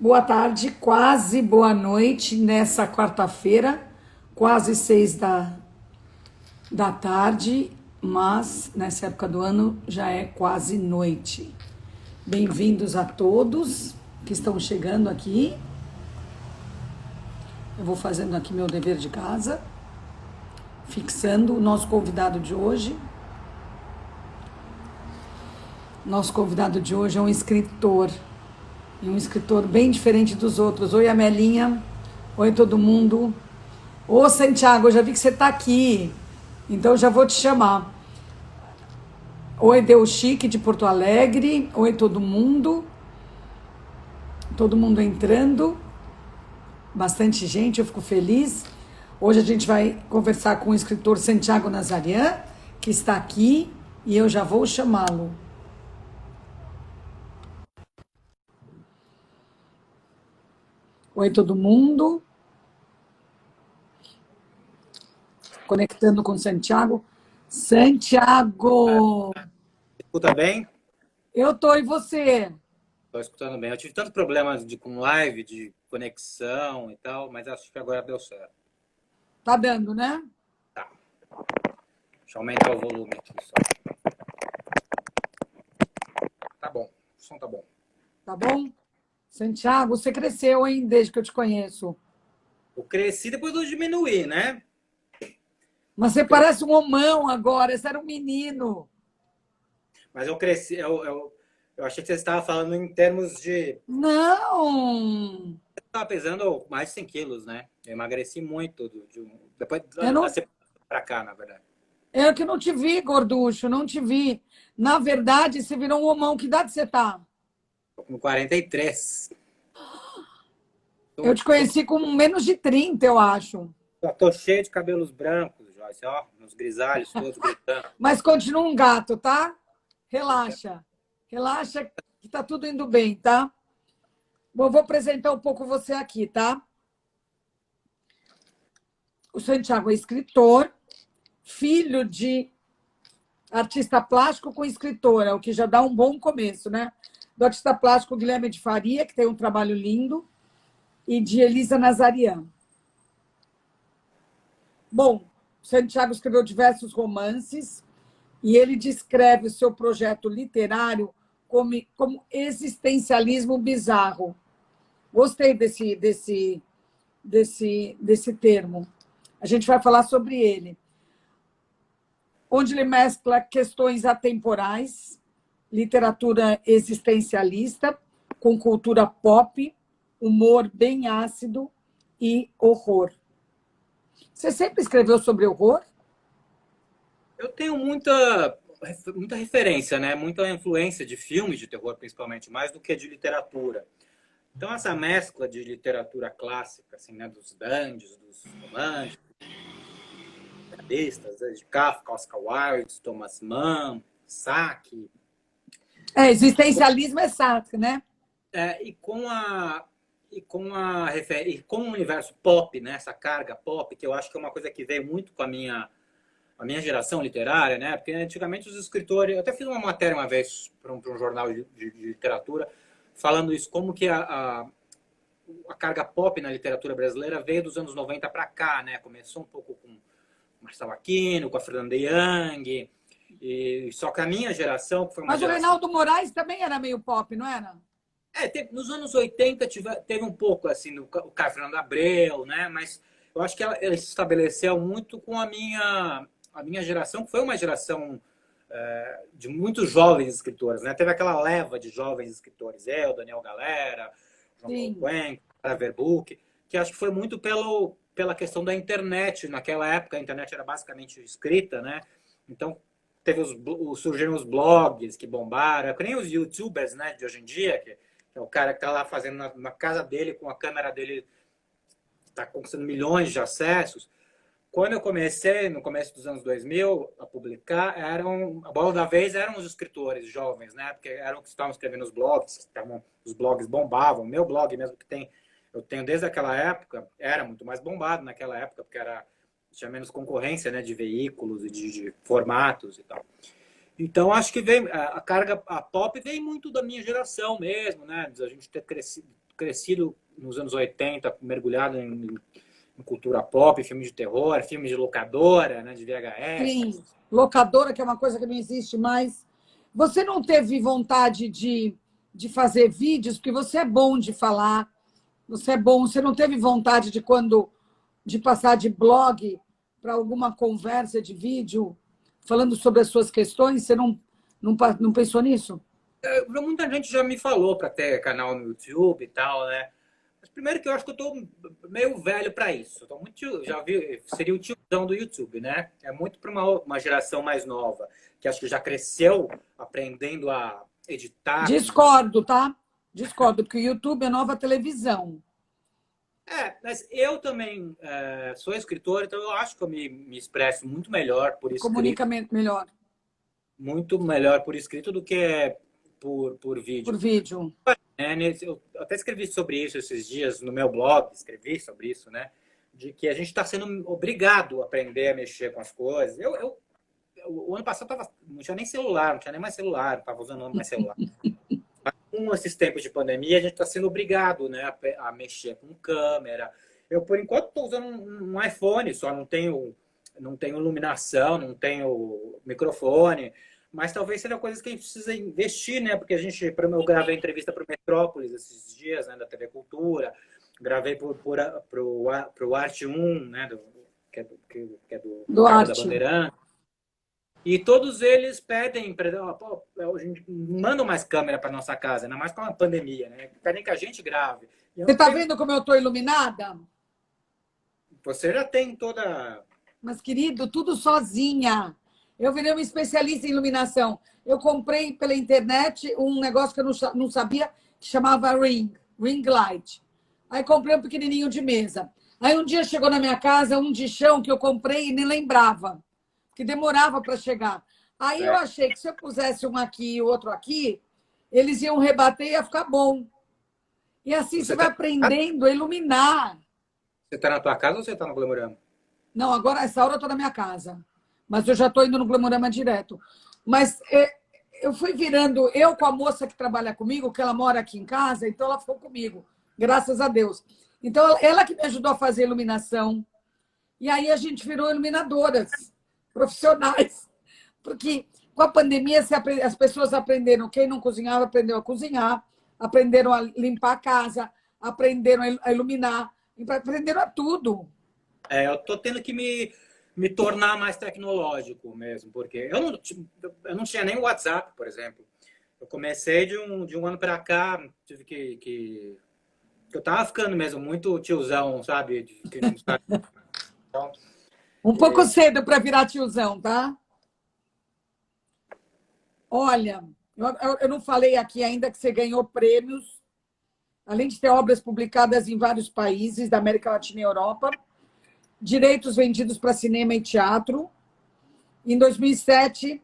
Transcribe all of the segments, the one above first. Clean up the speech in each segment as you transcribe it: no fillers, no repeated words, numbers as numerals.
Boa tarde, quase boa noite nessa quarta-feira, quase 6 da tarde, mas nessa época do ano já é quase noite. Bem-vindos a todos que estão chegando aqui. Eu vou fazendo aqui meu dever de casa, fixando o nosso convidado de hoje. Nosso convidado de hoje é um escritor. E um escritor bem diferente dos outros. Oi, Amelinha. Oi, todo mundo. Ô, Santiago, eu já vi que você está aqui. Então, já vou te chamar. Oi, Deu Chique, de Porto Alegre. Oi, todo mundo. Todo mundo entrando. Bastante gente, eu fico feliz. Hoje a gente vai conversar com o escritor Santiago Nazarian, que está aqui, e eu já vou chamá-lo. Oi, todo mundo. Conectando com o Santiago. Santiago! Escuta bem? Eu tô, e você? Estou escutando bem. Eu tive tantos problemas com live, de conexão e tal, mas acho que agora deu certo. Tá dando, né? Tá. Deixa eu aumentar o volume aqui só. Tá bom. O som tá bom. Tá bom? Santiago, você cresceu, hein, desde que eu te conheço. Eu cresci, depois eu diminuí, né? Mas você parece um homão agora, você era um menino. Mas eu cresci. Eu achei que você estava falando em termos de. Não! Eu estava pesando mais de 100 quilos, né? Eu emagreci muito depois Eu da não, separação pra cá, na verdade. eu que não te vi, gorducho, não te vi. Na verdade, você virou um homão. Que idade você tá? Tô com 43. Eu te conheci com menos de 30, eu acho. Tô cheio de cabelos brancos, Joyce, ó, uns grisalhos todos gritando. Mas continua um gato, tá? Relaxa. Relaxa que tá tudo indo bem, tá? Bom, vou apresentar um pouco você aqui, tá? O Santiago é escritor, filho de artista plástico com escritora, o que já dá um bom começo, né? Do artista plástico Guilherme de Faria, que tem um trabalho lindo, e de Elisa Nazarian. Bom, Santiago escreveu diversos romances e ele descreve o seu projeto literário como existencialismo bizarro. Gostei desse termo. A gente vai falar sobre ele. Onde ele mescla questões atemporais, literatura existencialista, com cultura pop, humor bem ácido e horror. Você sempre escreveu sobre horror? Eu tenho muita referência, né? Muita influência de filmes de terror, principalmente, mais do que de literatura. Então, essa mescla de literatura clássica, assim, né? Dos dandies, dos românticos, realistas, de Kafka, Oscar Wilde, Thomas Mann, Sacchi. Existencialismo é Sartre, né? E com o universo pop, né? Essa carga pop, que eu acho que é uma coisa que veio muito com a minha geração literária, né? Porque antigamente os escritores... Eu até fiz uma matéria uma vez para um jornal de literatura falando isso, como que a carga pop na literatura brasileira veio dos anos 90 para cá, né? Começou um pouco com Marcelo Aquino, com a Fernanda Young, só que a minha geração, que foi uma Mas o geração... Reinaldo Moraes também era meio pop, não era? Nos anos 80 teve um pouco, assim, o Caio Fernando Abreu, né? Mas eu acho que ela se estabeleceu muito com a minha geração, que foi uma geração de muitos jovens escritores, né? Teve aquela leva de jovens escritores, eu, Daniel Galera, João Paulo Sim. Cuenca, Clara Verbuck, que acho que foi muito pela questão da internet. Naquela época, a internet era basicamente escrita, né? Então, surgiram os blogs que bombaram, que nem os youtubers, né, de hoje em dia, que é o cara que está lá fazendo na casa dele, com a câmera dele, está conquistando milhões de acessos. Quando eu comecei, no começo dos anos 2000, a publicar, a bola da vez eram os escritores jovens, né? Porque eram que estavam escrevendo os blogs, os blogs bombavam. Meu blog mesmo eu tenho desde aquela época, era muito mais bombado naquela época, porque tinha menos concorrência, né? De veículos e de formatos e tal. Então, acho que a carga, a pop veio muito da minha geração mesmo, né? A gente ter crescido, crescido nos anos 80, mergulhado em cultura pop, filmes de terror, filmes de locadora, né, de VHS. Sim, locadora, que é uma coisa que não existe mais. Você não teve vontade de fazer vídeos, porque você é bom de falar, você é bom, você não teve vontade de passar de blog para alguma conversa de vídeo falando sobre as suas questões? Você não pensou nisso? Muita gente já me falou para ter canal no YouTube e tal, né? Mas primeiro que eu acho que eu tô meio velho para isso. Tô muito, já vi, seria o tiozão do YouTube, né? É muito para uma geração mais nova, que acho que já cresceu aprendendo a editar. Discordo, tá? Discordo, porque o YouTube é nova televisão. Mas eu também sou escritor, então eu acho que eu me expresso muito melhor por escrito. Comunicamento melhor. Muito melhor por escrito do que por vídeo. Por vídeo. Eu até escrevi sobre isso esses dias no meu blog, escrevi sobre isso, né? De que a gente está sendo obrigado a aprender a mexer com as coisas. O ano passado não tinha nem celular, não tinha nem mais celular, não estava usando mais celular. Com esses tempos de pandemia, a gente está sendo obrigado, né, a mexer com câmera. Eu, por enquanto, estou usando um iPhone, só não tenho iluminação, não tenho microfone, mas talvez seja coisas que a gente precisa investir, né? Porque eu gravei entrevista para o Metrópolis esses dias, né, da TV Cultura, gravei para o Arte 1, né, que é do Arte. da Bandeirante. E todos eles pedem, não mandam mais câmera para nossa casa, ainda mais com a pandemia, né? Pedem que a gente grave. Você está vendo como eu estou iluminada? Você já tem toda... Mas, querido, tudo sozinha. Eu virei uma especialista em iluminação. Eu comprei pela internet um negócio que eu não sabia, que chamava Ring Light. Aí comprei um pequenininho de mesa. Aí um dia chegou na minha casa um de chão que eu comprei e nem lembrava, que demorava para chegar. Aí eu achei que se eu pusesse um aqui e outro aqui, eles iam rebater e ia ficar bom. E assim você vai aprendendo a iluminar. Você está na tua casa ou você está no Glamorama? Não, agora, essa hora eu estou na minha casa. Mas eu já estou indo no Glamorama direto. Mas eu fui virando, eu com a moça que trabalha comigo, que ela mora aqui em casa, então ela ficou comigo, graças a Deus. Então, ela que me ajudou a fazer iluminação. E aí a gente virou iluminadoras profissionais. Porque com a pandemia as pessoas aprenderam, quem não cozinhava aprendeu a cozinhar, aprenderam a limpar a casa, aprenderam a iluminar, aprenderam a tudo. Eu tô tendo que me tornar mais tecnológico mesmo, porque eu não tinha nem WhatsApp, por exemplo. Eu comecei de um ano para cá, tive que eu tava ficando mesmo muito tiozão, sabe? Então, um pouco cedo para virar tiozão, tá? Olha, eu não falei aqui ainda que você ganhou prêmios, além de ter obras publicadas em vários países da América Latina e Europa, direitos vendidos para cinema e teatro. Em 2007,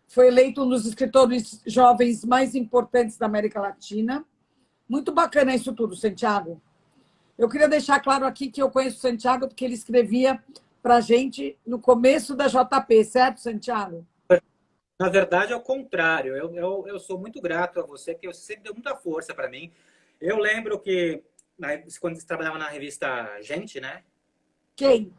foi eleito um dos escritores jovens mais importantes da América Latina. Muito bacana isso tudo, Santiago. Eu queria deixar claro aqui que eu conheço o Santiago porque ele escrevia para a gente no começo da JP, certo, Santiago? Na verdade, é o contrário. Eu sou muito grato a você, que você sempre deu muita força para mim. Eu lembro que quando você trabalhava na revista Gente, né? Quem?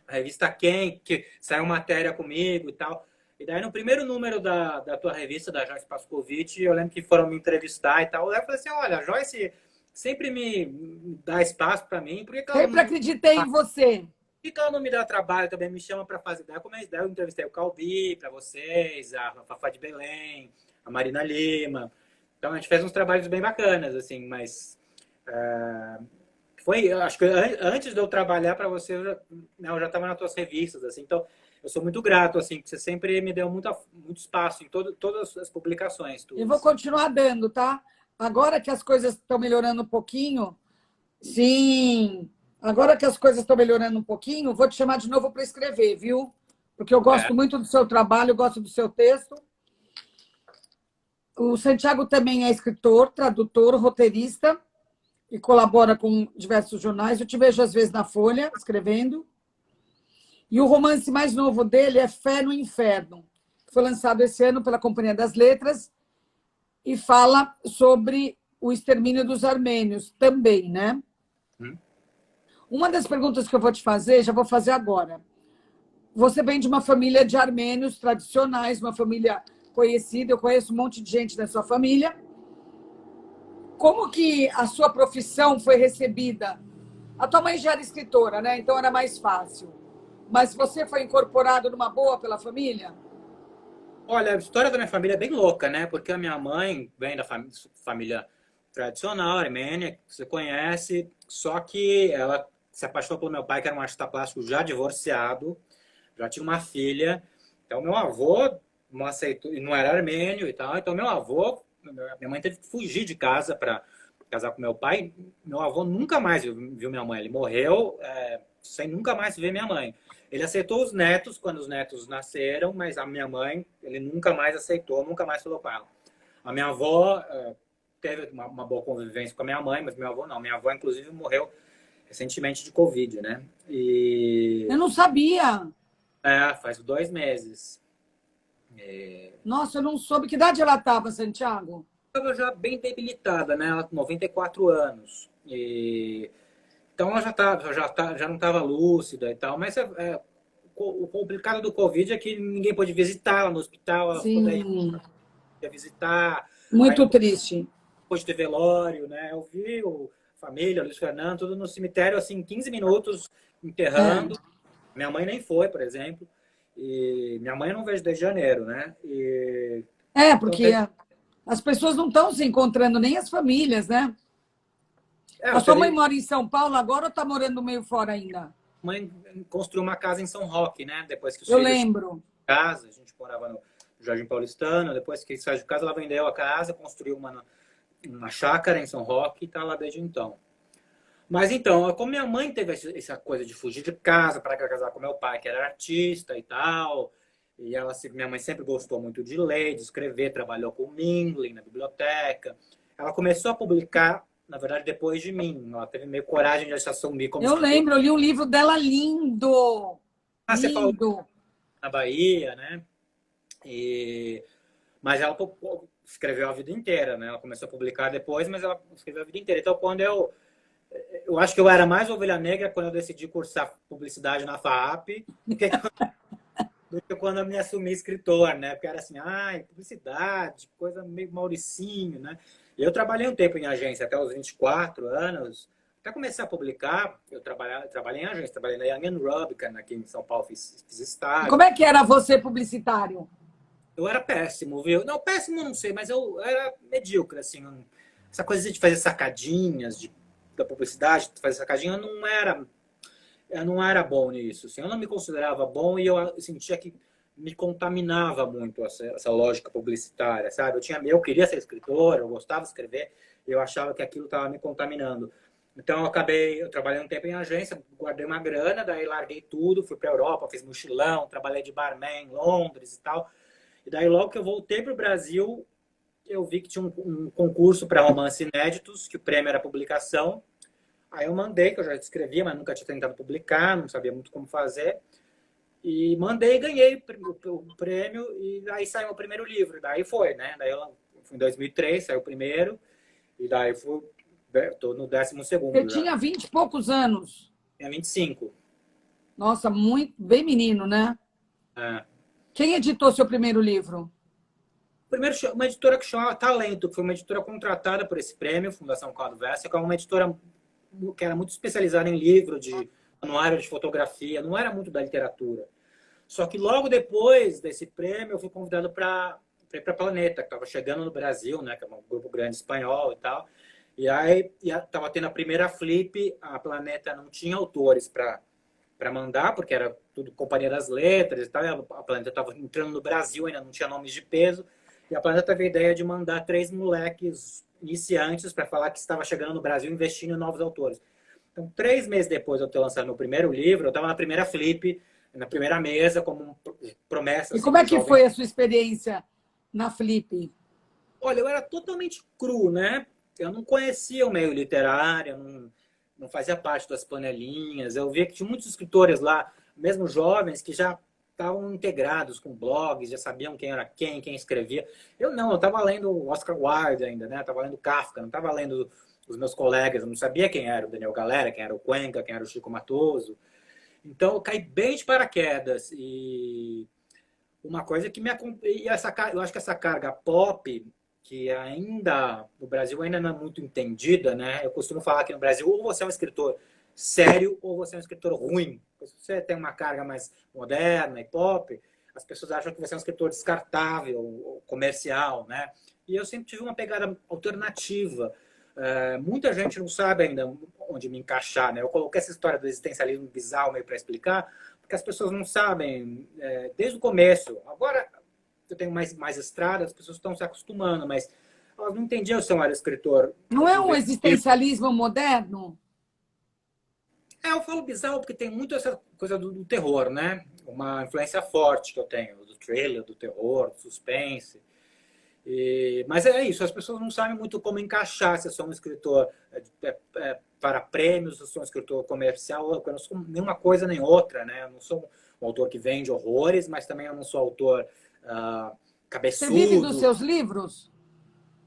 A revista Quem, que saiu matéria comigo e tal. E daí, no primeiro número da tua revista, da Joyce Pascovitch, eu lembro que foram me entrevistar e tal. Aí eu falei assim, olha, a Joyce sempre me dá espaço para mim. Sempre acreditei em você. Por que ela não me dá trabalho também, me chama para fazer? Daí eu entrevistei o Calbi para vocês, a Fafá de Belém, a Marina Lima. Então, a gente fez uns trabalhos bem bacanas, assim, mas... acho que antes de eu trabalhar para você, eu já estava nas tuas revistas, assim, então eu sou muito grato, assim, que você sempre me deu muito espaço em todas as publicações. E vou continuar dando, tá? Agora que as coisas estão melhorando um pouquinho, sim, agora que as coisas estão melhorando um pouquinho, vou te chamar de novo para escrever, viu? Porque eu gosto muito do seu trabalho, gosto do seu texto. O Santiago também é escritor, tradutor, roteirista, e colabora com diversos jornais. Eu te vejo, às vezes, na Folha, escrevendo. E o romance mais novo dele é Fé no Inferno, que foi lançado esse ano pela Companhia das Letras e fala sobre o extermínio dos armênios também, né? Hum? Uma das perguntas que eu vou te fazer, já vou fazer agora. Você vem de uma família de armênios tradicionais, uma família conhecida, eu conheço um monte de gente da sua família. Como que a sua profissão foi recebida? A tua mãe já era escritora, né? Então era mais fácil. Mas você foi incorporado numa boa pela família? Olha, a história da minha família é bem louca, né? Porque a minha mãe vem da família tradicional, armênia, que você conhece, só que ela se apaixonou pelo meu pai, que era um artista plástico já divorciado, já tinha uma filha. Então, meu avô não aceitou, e não era armênio e tal. Então, meu avô, minha mãe teve que fugir de casa para casar com meu pai. Meu avô nunca mais viu minha mãe. Ele morreu sem nunca mais ver minha mãe. Ele aceitou os netos quando os netos nasceram, mas a minha mãe, ele nunca mais aceitou, nunca mais falou com ela. A minha avó teve uma boa convivência com a minha mãe, mas meu avô não. Minha avó, inclusive, morreu recentemente de Covid, né? Eu não sabia. Faz 2 meses. Nossa, eu não soube. Que idade ela estava, Santiago? Estava já bem debilitada, né? Ela com 94 anos. Então ela já não estava lúcida e tal, mas o complicado do Covid é que ninguém pôde visitar ela no hospital, ela ficou daí Sim, ia visitar, aí muito não triste. pôde ter velório, né? Eu vi a família, o Luiz Fernando, tudo no cemitério, assim, 15 minutos enterrando. É, Minha mãe nem foi, por exemplo. E minha mãe eu não vejo desde janeiro, né? Então porque as pessoas não estão se encontrando, nem as famílias, né? A eu sua mãe teve, mora em São Paulo agora ou está morando meio fora ainda? mãe construiu uma casa em São Roque, né? Depois que os Eu filhos saíram lembro. de casa, a gente morava no Jardim Paulistano, depois que saiu de casa, ela vendeu a casa, construiu uma chácara em São Roque e está lá desde então. Mas então, como minha mãe teve essa coisa de fugir de casa para casar com meu pai, que era artista e tal, e minha mãe sempre gostou muito de ler, de escrever, trabalhou com o Mindlin na biblioteca. Ela começou a publicar, na verdade, depois de mim. Ela teve meio coragem de se assumir como Eu escritora. lembro, eu li um livro dela lindo. Você falou Lindo. na Bahia, né? Mas ela escreveu a vida inteira, né? Ela começou a publicar depois, mas ela escreveu a vida inteira. Então, quando eu acho que eu era mais ovelha negra quando eu decidi cursar publicidade na FAAP do que quando eu me assumi escritor, né? Porque era assim, publicidade, coisa meio Mauricinho, né? E eu trabalhei um tempo em agência, até os 24 anos. Até começar a publicar, eu trabalhei em agência, trabalhei na Young Rubicon, aqui em São Paulo, fiz estágio. Como é que era você publicitário? Eu era péssimo, viu? Não, péssimo não sei, mas eu era medíocre, assim. Essa coisa de fazer sacadinhas da publicidade, fazer sacadinha, eu não era bom nisso. Assim, eu não me considerava bom e eu sentia que me contaminava muito essa lógica publicitária, sabe? Eu queria ser escritor, eu gostava de escrever, e eu achava que aquilo estava me contaminando. Então eu trabalhei um tempo em agência, guardei uma grana, daí larguei tudo, fui para a Europa, fiz mochilão, trabalhei de barman em Londres e tal. E daí logo que eu voltei para o Brasil, eu vi que tinha um concurso para romances inéditos, que o prêmio era publicação. Aí eu mandei, que eu já escrevia, mas nunca tinha tentado publicar, não sabia muito como fazer. E mandei, ganhei o prêmio, e daí saiu o primeiro livro. Daí foi, né? Daí eu fui em 2003, saiu o primeiro, e daí estou no 12º Você já. tinha 20 e poucos anos. Tinha 25. Nossa, muito bem menino, né? É. Quem editou seu primeiro livro? Primeiro, uma editora que chamava Talento, que foi uma editora contratada por esse prêmio, Fundação Caldo Versa, que é uma editora que era muito especializada em livro, de anuário de fotografia, não era muito da literatura. Só que logo depois desse prêmio, eu fui convidado para ir para Planeta, que estava chegando no Brasil, né, que é um grupo grande espanhol e tal. E aí estava tendo a primeira flip, a Planeta não tinha autores para mandar, porque era tudo Companhia das Letras e tal. E a Planeta estava entrando no Brasil, ainda não tinha nomes de peso. E a Planeta teve a ideia de mandar 3 moleques iniciantes para falar que estava chegando no Brasil investindo em novos autores. Então, 3 meses depois de eu ter lançado meu primeiro livro, eu estava na primeira flip, na primeira mesa, como promessa. E Assim, como é que jovem. foi a sua experiência na Flip? Olha, eu era totalmente cru, né? Eu não conhecia o meio literário, não fazia parte das panelinhas. Eu via que tinha muitos escritores lá, mesmo jovens, que já estavam integrados com blogs, já sabiam quem era quem escrevia. Eu não, eu estava lendo Oscar Wilde ainda, né? Estava lendo Kafka, não estava lendo os meus colegas, eu não sabia quem era o Daniel Galera, quem era o Cuenca, quem era o Chico Matoso. Então eu caí bem de paraquedas e uma coisa que eu acho que essa carga pop que ainda no Brasil ainda não é muito entendida, né? Eu costumo falar que no Brasil ou você é um escritor sério ou você é um escritor ruim. Se você tem uma carga mais moderna e pop, as pessoas acham que você é um escritor descartável ou comercial, né? E eu sempre tive uma pegada alternativa. Muita gente não sabe ainda onde me encaixar, né? Eu coloquei essa história do existencialismo bizarro meio para explicar, porque as pessoas não sabem desde o começo. Agora eu tenho mais estrada, as pessoas estão se acostumando, mas elas não entendiam se eu era escritor. Não é um existencialismo moderno? Eu falo bizarro porque tem muito essa coisa do terror, né? Uma influência forte que eu tenho, do thriller, do terror, do suspense. Mas é isso, as pessoas não sabem muito como encaixar se eu sou um escritor para prêmios, se eu sou um escritor comercial, eu não sou nenhuma coisa nem outra, né? Eu não sou um autor que vende horrores, mas também eu não sou autor cabeçudo. Você vive dos seus livros?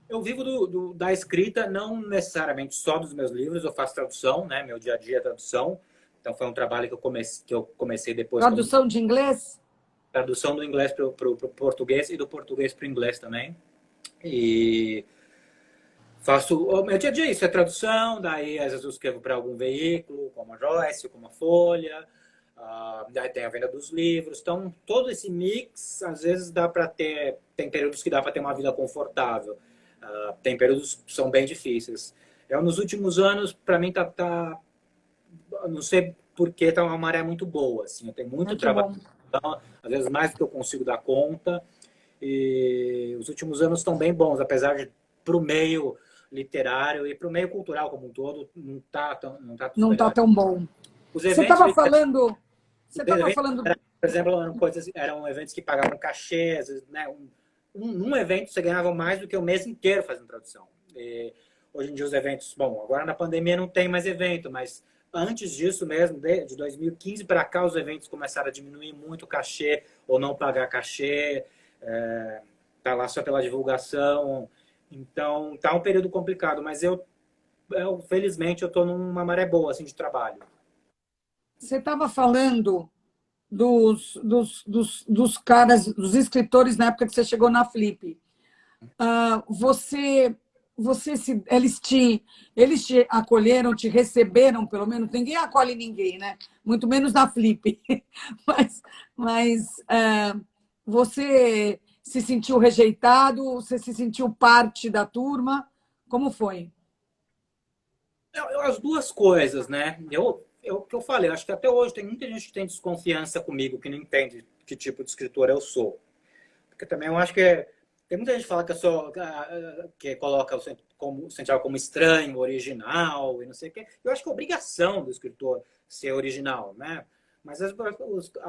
Eu vivo da escrita, não necessariamente só dos meus livros, eu faço tradução, né? Meu dia a dia é tradução. Então foi um trabalho que eu comecei depois. Tradução de inglês? Tradução do inglês para o português e do português para o inglês também. E faço o meu dia a dia, isso é tradução, daí às vezes eu escrevo para algum veículo, como a Joyce, como a Folha, daí tem a venda dos livros. Então, todo esse mix, às vezes dá para ter, tem períodos que dá para ter uma vida confortável. Tem períodos que são bem difíceis. Nos últimos anos, para mim, não sei por que tá uma maré muito boa. Assim, eu tenho muito trabalho, então, às vezes mais do que eu consigo dar conta. E os últimos anos estão bem bons, apesar de para o meio literário e para o meio cultural como um todo, não tá tão bom. Você estava falando... Por exemplo, eram eventos que pagavam cachê, às vezes, né? Um evento você ganhava mais do que o mês inteiro fazendo tradução. E hoje em dia os eventos... Bom, agora na pandemia não tem mais evento, mas antes disso mesmo, de 2015 para cá, os eventos começaram a diminuir muito o cachê ou não pagar cachê. Tá lá só pela divulgação. Então, tá um período complicado, mas felizmente, eu tô numa maré boa, assim, de trabalho. Você estava falando dos caras, dos escritores na época que você chegou na Flip. Eles te acolheram, te receberam, pelo menos. Ninguém acolhe ninguém, né? Muito menos na Flip. Mas você se sentiu rejeitado? Você se sentiu parte da turma? Como foi? As duas coisas, né? O que eu falei, acho que até hoje tem muita gente que tem desconfiança comigo, que não entende que tipo de escritor eu sou. Porque também eu acho que tem muita gente que fala que eu sou, que coloca o Santiago como estranho, original e não sei o quê. Eu acho que é obrigação do escritor ser original, né? Mas as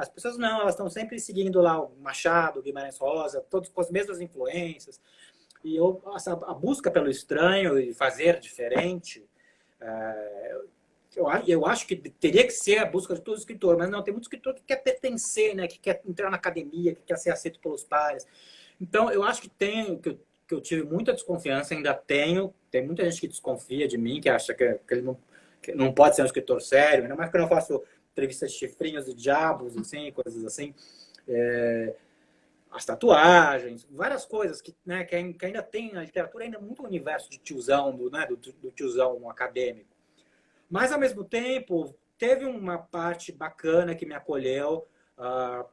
pessoas não, elas estão sempre seguindo lá o Machado, o Guimarães Rosa, todos com as mesmas influências. E a busca pelo estranho e fazer diferente, eu acho que teria que ser a busca de todo escritor, mas não, tem muito escritor que quer pertencer, né, que quer entrar na academia, que quer ser aceito pelos pares. Então, eu acho que eu tive muita desconfiança, ainda tenho. Tem muita gente que desconfia de mim, que acha que ele não pode ser um escritor sério, ainda mais que eu não faço entrevistas de chifrinhos e diabos, assim, coisas assim. As tatuagens, várias coisas que ainda tem, a literatura ainda é muito universo de tiozão, do tiozão acadêmico. Mas, ao mesmo tempo, teve uma parte bacana que me acolheu.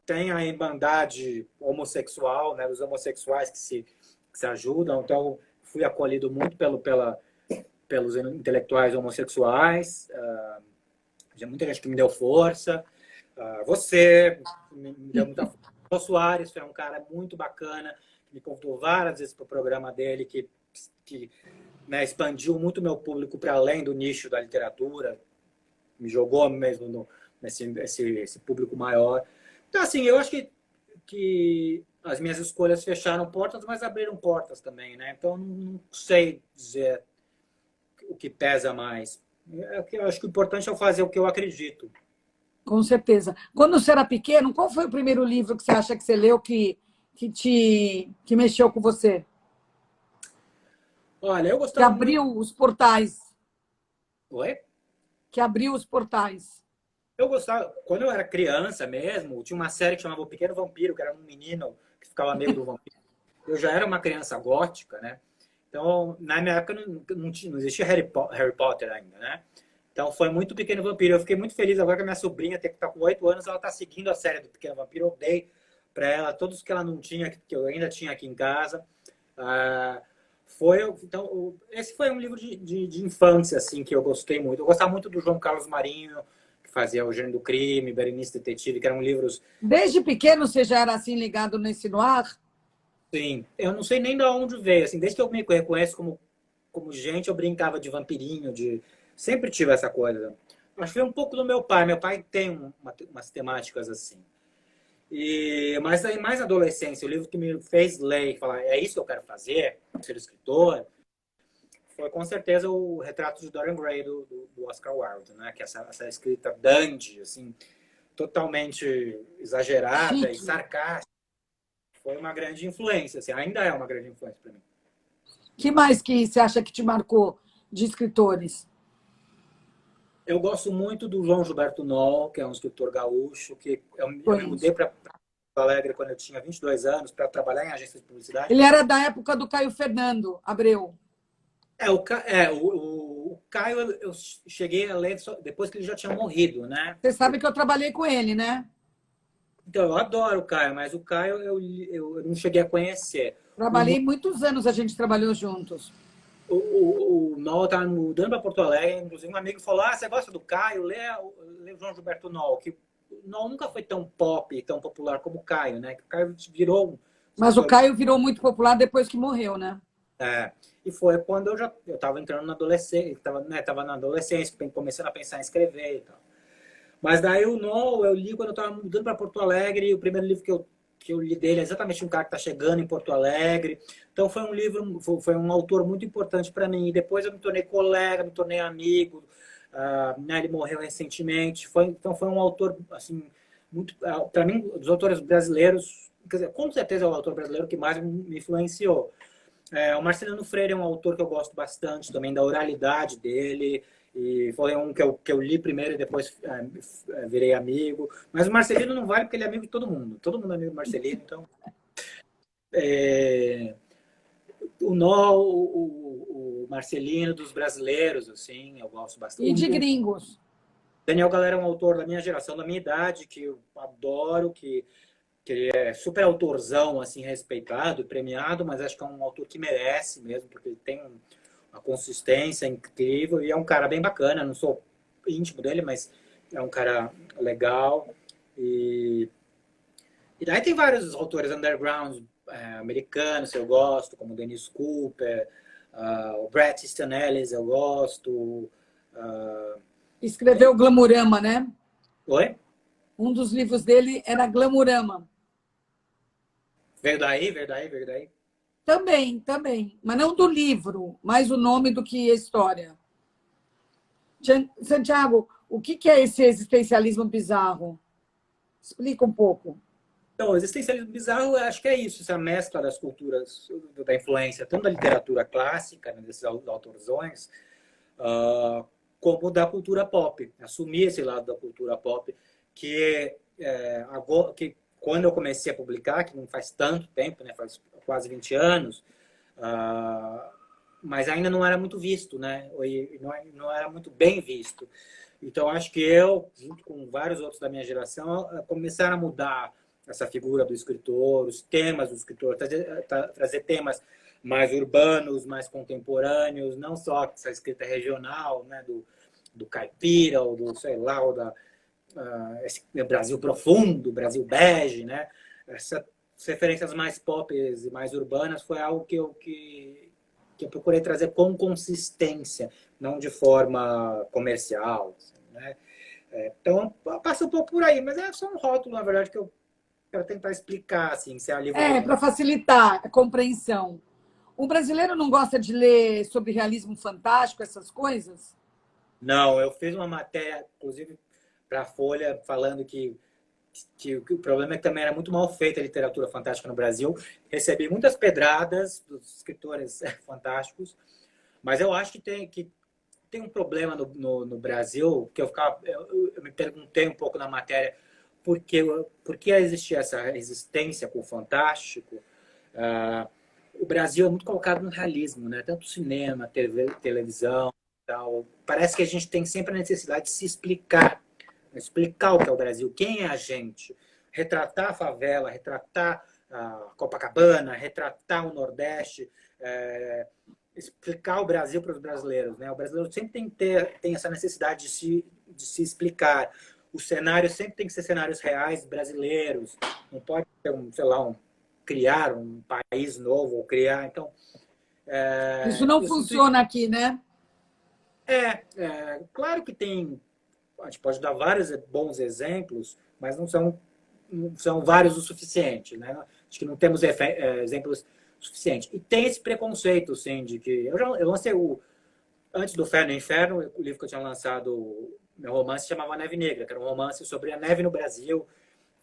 Tem a irmandade homossexual, né, os homossexuais que se ajudam. Então, fui acolhido muito pelos intelectuais homossexuais. Tinha muita gente que me deu força. Você me deu muita força. O Soares foi um cara muito bacana, que me convidou várias vezes para o programa dele, que né, expandiu muito meu público para além do nicho da literatura, me jogou mesmo nesse público maior. Então, assim, eu acho que as minhas escolhas fecharam portas, mas abriram portas também, né? Então, não sei dizer o que pesa mais. Eu acho que o importante é fazer o que eu acredito. Com certeza. Quando você era pequeno, qual foi o primeiro livro que você acha que você leu que mexeu com você? Olha, eu Que gostava muito. abriu os portais. Oi? Que abriu os portais. Eu gostava, quando eu era criança mesmo, tinha uma série que chamava O Pequeno Vampiro, que era um menino que ficava amigo do vampiro. Eu já era uma criança gótica, né? Então, na minha época não existia Harry Potter ainda, né? Então foi muito Pequeno Vampiro. Eu fiquei muito feliz agora que a minha sobrinha, que está com 8 anos, ela está seguindo a série do Pequeno Vampiro. Eu dei para ela todos que ela não tinha, que eu ainda tinha aqui em casa. Ah, então, esse foi um livro de infância, assim, que eu gostei muito. Eu gostava muito do João Carlos Marinho, que fazia O Gênio do Crime, Berenice Detetive, que eram livros. Desde pequeno você já era assim ligado nesse noir? Sim, eu não sei nem de onde veio, assim, desde que eu me reconheço como gente, eu brincava de vampirinho, sempre tive essa coisa. Acho que foi um pouco do meu pai. Meu pai tem umas temáticas assim. Mas aí, mais na adolescência, o livro que me fez ler e falar, é isso que eu quero fazer, ser escritor, foi com certeza o Retrato de Dorian Gray, do Oscar Wilde, né? Que é essa escrita dandy, assim, totalmente exagerada e Chique. sarcástica. Foi uma grande influência, assim, ainda é uma grande influência para mim. Que mais que você acha que te marcou de escritores? Eu gosto muito do João Gilberto Noll, que é um escritor gaúcho, que eu me mudei Conheço. para Porto Alegre quando eu tinha 22 anos para trabalhar em agência de publicidade. Ele era da época do Caio Fernando Abreu. O Caio eu cheguei a ler depois que ele já tinha morrido, né? Você sabe que eu trabalhei com ele, né? Então, eu adoro o Caio, mas o Caio eu não cheguei a conhecer. Trabalhei muitos anos, a gente trabalhou juntos. O Noll estava mudando para Porto Alegre, inclusive um amigo falou, você gosta do Caio? Lê o João Gilberto Noll, que o Noll nunca foi tão pop, tão popular como o Caio, né? Que o Caio virou um Mas o escritor. Caio virou muito popular depois que morreu, né? E foi quando eu estava entrando na adolescência, estava na adolescência, começando a pensar em escrever e tal. Mas daí o Noll eu li quando eu estava mudando para Porto Alegre, e o primeiro livro que eu li dele é exatamente um cara que está chegando em Porto Alegre. Então foi um livro, foi um autor muito importante para mim. E depois eu me tornei colega, me tornei amigo. Né, ele morreu recentemente. Então foi um autor assim muito, para mim, dos autores brasileiros, quer dizer, com certeza é o autor brasileiro que mais me influenciou. O Marcelino Freire é um autor que eu gosto bastante também da oralidade dele. E foi um que eu li primeiro e depois virei amigo. Mas o Marcelino não vale porque ele é amigo de todo mundo. Todo mundo é amigo do Marcelino. Então, o Nó, o Marcelino dos brasileiros, assim, eu gosto bastante. E de gringos. Daniel Galera é um autor da minha geração, da minha idade, que eu adoro, que ele é super autorzão, assim, respeitado e premiado, mas acho que é um autor que merece mesmo, porque ele tem uma consistência incrível e é um cara bem bacana. Não sou íntimo dele, mas é um cara legal. E daí tem vários autores underground americanos que eu gosto, como Dennis Cooper, o Bret Easton Ellis eu gosto. Escreveu Glamurama, né? Oi? Um dos livros dele era Glamurama. Veio daí, veio daí, veio daí. Também. Mas não do livro, mais o nome do que a história. Santiago, o que é esse existencialismo bizarro? Explica um pouco. Então, o existencialismo bizarro, acho que é isso, essa mescla das culturas, da influência, tanto da literatura clássica, né, desses autorzões, como da cultura pop. Assumir esse lado da cultura pop, agora, que quando eu comecei a publicar, que não faz tanto tempo, né, faz quase 20 anos, mas ainda não era muito visto, né? Não era muito bem visto. Então, acho que eu, junto com vários outros da minha geração, começaram a mudar essa figura do escritor, os temas do escritor, trazer temas mais urbanos, mais contemporâneos, não só essa escrita regional, né, do caipira, ou do, sei lá, ou esse Brasil profundo, Brasil bege, né? Essas referências mais pop e mais urbanas foi algo que eu procurei trazer com consistência, não de forma comercial, assim, né? Então, passa um pouco por aí, mas é só um rótulo, na verdade, que eu quero tentar explicar, assim, se é um livro... Para facilitar a compreensão. O brasileiro não gosta de ler sobre realismo fantástico, essas coisas? Não, eu fiz uma matéria, inclusive, para a Folha falando que o problema é que também era muito mal feita a literatura fantástica no Brasil. Recebi muitas pedradas dos escritores fantásticos, mas eu acho que tem um problema no Brasil, que eu me perguntei um pouco na matéria por que existia essa resistência com o fantástico. O Brasil é muito colocado no realismo, né? Tanto cinema, televisão, tal. Parece que a gente tem sempre a necessidade de se explicar o que é o Brasil, quem é a gente, retratar a favela, retratar a Copacabana, retratar o Nordeste, explicar o Brasil para os brasileiros, né? O brasileiro sempre tem essa necessidade de se explicar. Os cenários sempre tem que ser cenários reais brasileiros. Não pode ter criar um país novo ou criar. Então, Isso não funciona aqui, né? Claro que tem. A gente pode dar vários bons exemplos, mas não são vários o suficiente, né? Acho que não temos exemplos suficientes. E tem esse preconceito, sim, de que eu lancei antes do Fé no Inferno, o livro que eu tinha lançado, meu romance se chamava Neve Negra, que era um romance sobre a neve no Brasil,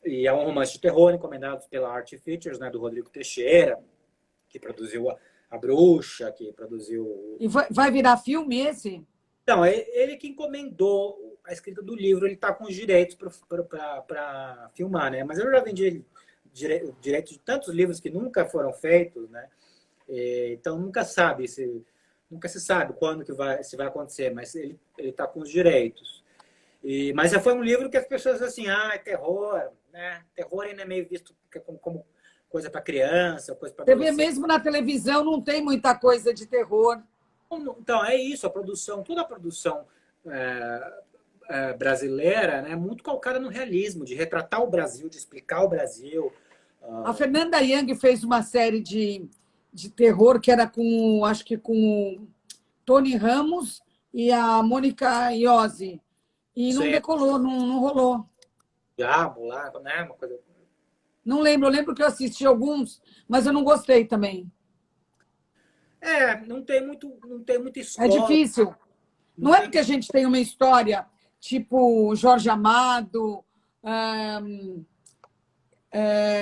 e é um romance de terror encomendado pela Art Features, né, do Rodrigo Teixeira, que produziu a Bruxa, que produziu... E vai virar filme esse? Não, ele que encomendou a escrita do livro, ele está com os direitos para filmar, né? Mas eu já vendi direitos de tantos livros que nunca foram feitos, né? Então nunca se sabe quando se vai acontecer, mas ele está com os direitos. Mas já foi um livro que as pessoas assim, é terror, né? Terror ainda é meio visto como coisa para criança, coisa para adolescente. Você vê mesmo na televisão não tem muita coisa de terror. Então, é isso, toda a produção brasileira, né, é muito calcada no realismo, de retratar o Brasil, de explicar o Brasil. A Fernanda Young fez uma série de terror que era acho que com o Tony Ramos e a Mônica Iose. E não decolou, não rolou. Diabo lá, né? Uma coisa... Não lembro, eu lembro que eu assisti alguns, mas eu não gostei também. Não tem muita história. É difícil. Não é porque a gente tem uma história tipo Jorge Amado,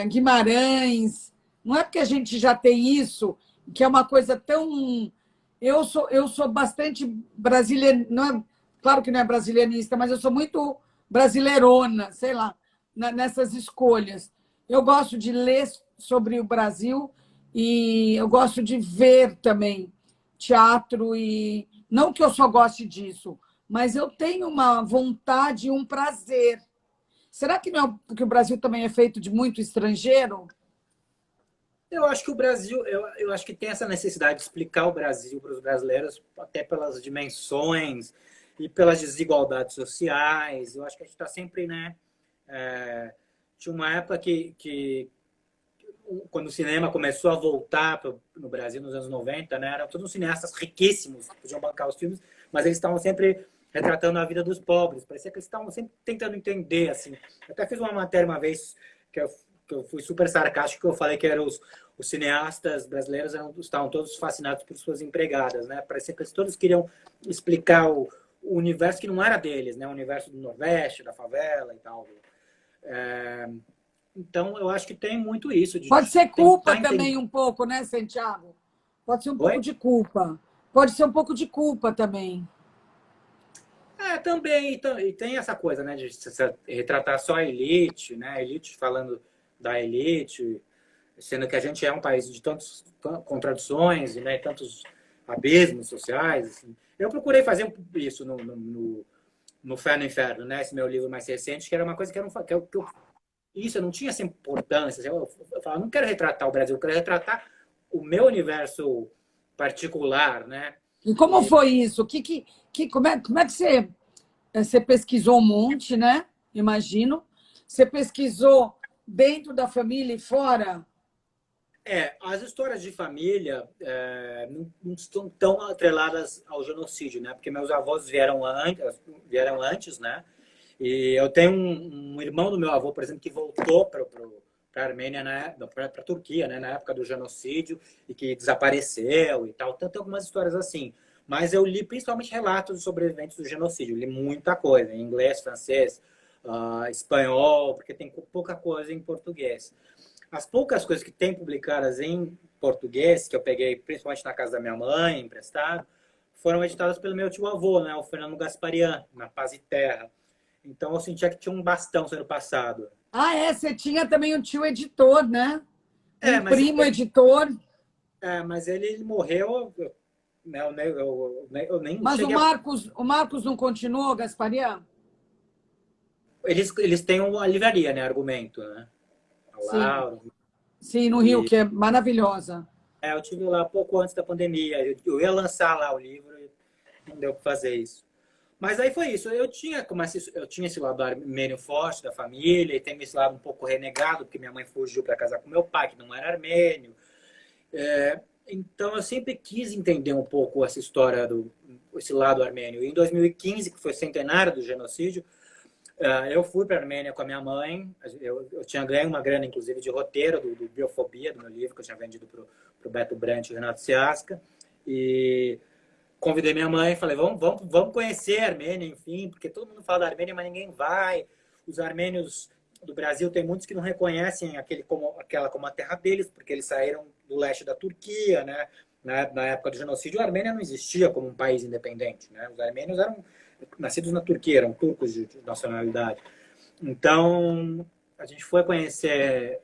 Guimarães. Não é porque a gente já tem isso, que é uma coisa tão... Eu sou bastante brasileira, claro que não é brasilianista, mas eu sou muito brasileirona, sei lá, nessas escolhas. Eu gosto de ler sobre o Brasil e eu gosto de ver também teatro. E não que eu só goste disso, mas eu tenho uma vontade e um prazer. Será que não é porque o Brasil também é feito de muito estrangeiro? Eu acho que o Brasil, eu acho que tem essa necessidade de explicar o Brasil para os brasileiros, até pelas dimensões e pelas desigualdades sociais. Eu acho que a gente está sempre, né? Tinha uma época que quando o cinema começou a voltar no Brasil nos anos 90, né, eram todos cineastas riquíssimos, podiam bancar os filmes, mas eles estavam sempre retratando a vida dos pobres. Parecia que eles estavam sempre tentando entender, assim. Eu até fiz uma matéria uma vez que eu fui super sarcástico, que eu falei que eram os cineastas brasileiros estavam todos fascinados por suas empregadas, né? Parecia que eles todos queriam explicar o universo que não era deles, né? O universo do Nordeste, da favela e tal. Então, eu acho que tem muito isso. Pode ser culpa também um pouco, né, Santiago? Pode ser um pouco de culpa. Pode ser um pouco de culpa também. Também. E tem essa coisa, né, de retratar só a elite, né? A elite falando da elite, sendo que a gente é um país de tantas contradições e, né, tantos abismos sociais. Assim. Eu procurei fazer isso no Fé no Inferno, né? Esse meu livro mais recente, que era uma coisa que eu não tinha essa importância. Eu falava, não quero retratar o Brasil, eu quero retratar o meu universo particular, né? E como foi isso? Como é que você pesquisou um monte, né? Imagino. Você pesquisou dentro da família e fora? As histórias de família não estão tão atreladas ao genocídio, né? Porque meus avós vieram antes, né? E eu tenho um irmão do meu avô, por exemplo, que voltou para a Armênia, para a Turquia, né? Na época do genocídio, e que desapareceu e tal. Então, tem algumas histórias assim. Mas eu li principalmente relatos de sobreviventes do genocídio. Eu li muita coisa, em inglês, francês, espanhol, porque tem pouca coisa em português. As poucas coisas que tem publicadas em português, que eu peguei principalmente na casa da minha mãe, emprestado, foram editadas pelo meu tio-avô, né, o Fernando Gasparian, na Paz e Terra. Então eu sentia que tinha um bastão sendo passado. Ah, é? Você tinha também um tio editor, né? É, Um primo editor. mas ele morreu, né, eu nem Mas cheguei o Marcos não continuou, Gasparian? Eles têm uma livraria, né, Argumento, né? A Sim, Laura. sim, no Rio, E que é maravilhosa. eu tive lá pouco antes da pandemia. Eu ia lançar lá o livro e não deu para fazer isso. Mas aí foi isso. Eu tinha esse lado armênio forte da família e tem esse lado um pouco renegado, porque minha mãe fugiu para casar com meu pai, que não era armênio. Então eu sempre quis entender um pouco essa história esse lado armênio. E em 2015, que foi o centenário do genocídio, eu fui para a Armênia com a minha mãe. Eu tinha ganho uma grana, inclusive, de roteiro do Biofobia, do meu livro, que eu tinha vendido para o Beto Brant e o Renato Ciasca. E convidei minha mãe, falei, vamos conhecer a Armênia, enfim, porque todo mundo fala da Armênia, mas ninguém vai. Os armênios do Brasil, tem muitos que não reconhecem aquela como a terra deles, porque eles saíram do leste da Turquia, né? Na época do genocídio, a Armênia não existia como um país independente, né? Os armênios eram nascidos na Turquia, eram turcos de nacionalidade. Então, a gente foi conhecer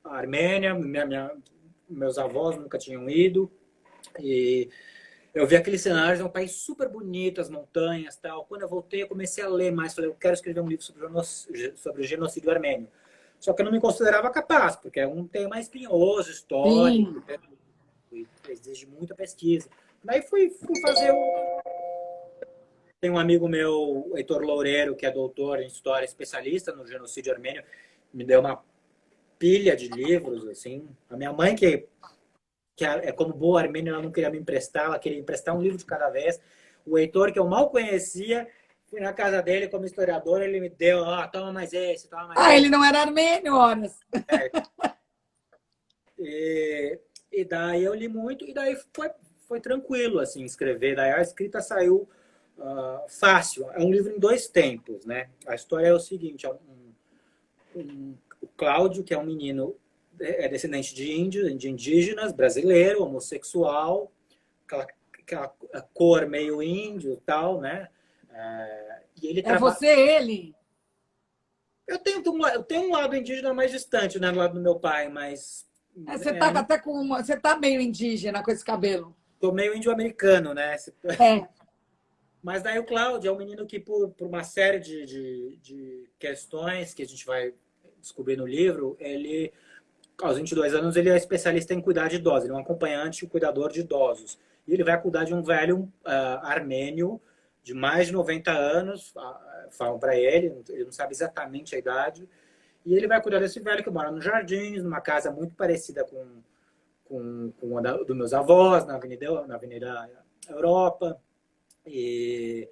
a Armênia, meus avós nunca tinham ido, e eu vi aqueles cenários, é um país super bonito, as montanhas e tal. Quando eu voltei, eu comecei a ler mais, falei, eu quero escrever um livro sobre o genocídio armênio. Só que eu não me considerava capaz, porque é um tema espinhoso, histórico, Sim. exige muita pesquisa. Daí fui fazer Tem um amigo meu, Heitor Loureiro, que é doutor em história, especialista no genocídio armênio, me deu uma pilha de livros, assim. A minha mãe, que é como boa armênia, ela não queria me emprestar, ela queria emprestar um livro de cada vez. O Heitor, que eu mal conhecia, fui na casa dele como historiador, ele me deu, toma mais esse, toma mais Ah, ele esse. não era armênio, horas. E daí eu li muito, e daí foi tranquilo, assim, escrever. Daí a escrita saiu fácil. É um livro em dois tempos, né? A história é o seguinte, o Cláudio, que é um menino descendente de índios, de indígenas, brasileiro, homossexual, aquela cor meio índio e tal, né? E ele É trabalha. você, ele. Eu tenho um lado indígena mais distante, né? Do lado do meu pai, mas Você tá até com você tá meio indígena com esse cabelo. tô meio índio-americano, né? É. Mas daí o Cláudio é um menino que, por uma série de questões que a gente vai descobrir no livro, ele, aos 22 anos, ele é especialista em cuidar de idosos. Ele é um acompanhante e cuidador de idosos. E ele vai cuidar de um velho armênio de mais de 90 anos, falam para ele não sabe exatamente a idade. E ele vai cuidar desse velho que mora nos Jardins, numa casa muito parecida com a dos meus avós, na Avenida Europa. E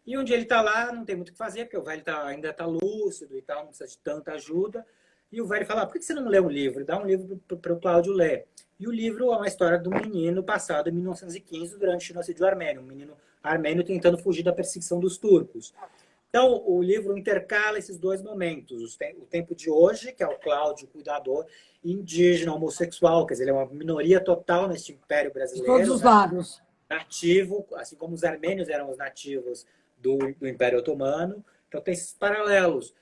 um dia ele está lá, não tem muito o que fazer, porque o velho ainda está lúcido e tal, não precisa de tanta ajuda. E o velho fala, por que você não lê um livro? Dá um livro para o Cláudio ler. E o livro é uma história de um menino passado em 1915, durante o genocídio armênio. Um menino armênio tentando fugir da perseguição dos turcos. Então, o livro intercala esses dois momentos. O tempo de hoje, que é o Cláudio, cuidador, indígena, homossexual, quer dizer, ele é uma minoria total neste império De brasileiro. todos os lados. Nativo, assim como os armênios eram os nativos do Império Otomano. Então, tem esses paralelos.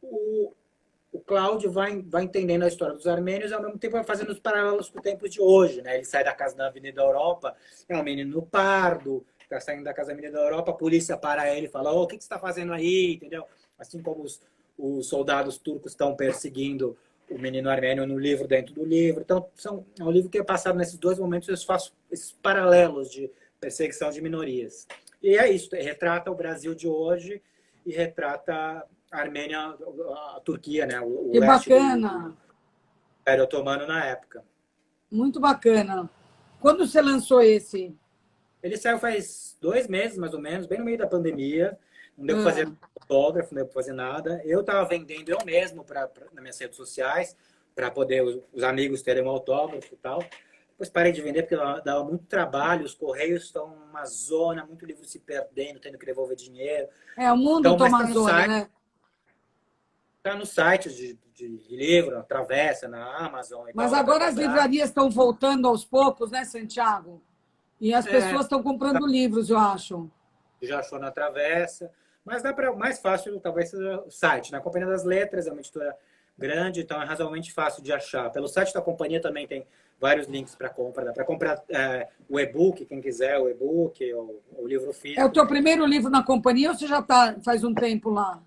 O Cláudio vai entendendo a história dos armênios e, ao mesmo tempo, vai fazendo os paralelos com o tempo de hoje. Né? Ele sai da casa da Avenida Europa, é um menino pardo, está saindo da casa da Avenida Europa, a polícia para ele e fala, o que você está fazendo aí? Entendeu? Assim como os soldados turcos estão perseguindo o menino armênio no livro, dentro do livro. Então, é um livro que é passado nesses dois momentos, eu faço esses paralelos de perseguição de minorias. E é isso, retrata o Brasil de hoje e retrata a Armênia, a Turquia, né? O Que leste bacana. do Império Otomano na época. Muito bacana. Quando você lançou esse? Ele saiu faz 2 meses, mais ou menos, bem no meio da pandemia. Não deu para fazer autógrafo, não deu para fazer nada. Eu estava vendendo eu mesmo nas minhas redes sociais, para poder os amigos terem um autógrafo e tal. Depois parei de vender porque dava muito trabalho, os correios estão uma zona, muito livro se perdendo, tendo que devolver dinheiro. É, o mundo Então, mas toma zona, né? tá no site de livro, na Travessa, na Amazon e Mas tal, dá para agora as comprar. livrarias estão voltando aos poucos, né, Santiago? E as É, pessoas estão comprando livros, eu acho. já achou na Travessa. Mas dá para mais fácil, talvez, seja o site. Na Companhia das Letras é uma editora grande, então é razoavelmente fácil de achar. Pelo site da companhia também tem vários links para compra. Dá para comprar o e-book, quem quiser, o e-book, ou o livro É o físico. teu primeiro livro na companhia ou você já tá faz um tempo lá?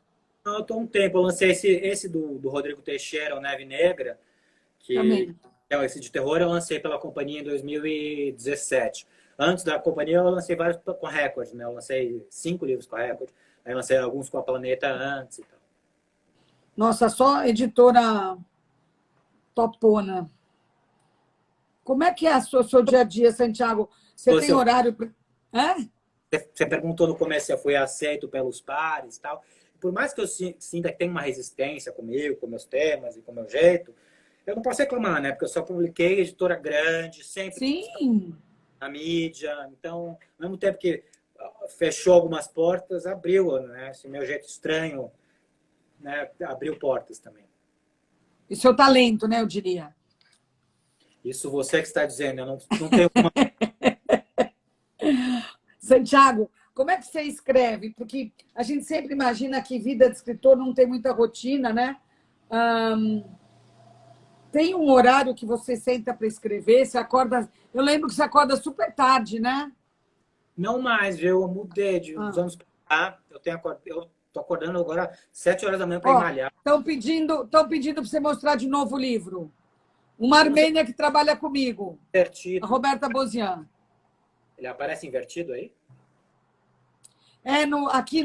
Não, eu estou um tempo, eu lancei esse do Rodrigo Teixeira, o Neve Negra, que Também. é esse de terror, eu lancei pela companhia em 2017. Antes da companhia, eu lancei vários com a Record, né? Eu lancei 5 livros com a Record, aí lancei alguns com a Planeta antes e tal. Nossa, só editora topona. Como é que é o seu dia a dia, Santiago? Você tem Você, horário para... É? você perguntou no começo se eu fui aceito pelos pares e tal. Por mais que eu sinta que tem uma resistência comigo, com meus temas e com meu jeito, eu não posso reclamar, né? Porque eu só publiquei editora grande, sempre Sim. na mídia. Então, ao mesmo tempo que fechou algumas portas, abriu, né? Esse meu jeito estranho, né? Abriu portas também. E seu talento, né, eu diria. Isso você que está dizendo, eu não tenho uma... Santiago, como é que você escreve? Porque a gente sempre imagina que vida de escritor não tem muita rotina, né? Ahn, tem um horário que você senta para escrever? Você acorda. Eu lembro que você acorda super tarde, né? Não mais, viu? Eu mudei de uns Ah. anos para cá. Eu tô acordando agora 7 horas da manhã para ir Ó, malhar. estão pedindo para você mostrar de novo o livro. Uma Eu não sei armênia que trabalha comigo, se é a invertido. Roberta Bozian. Ele aparece invertido aí? É aqui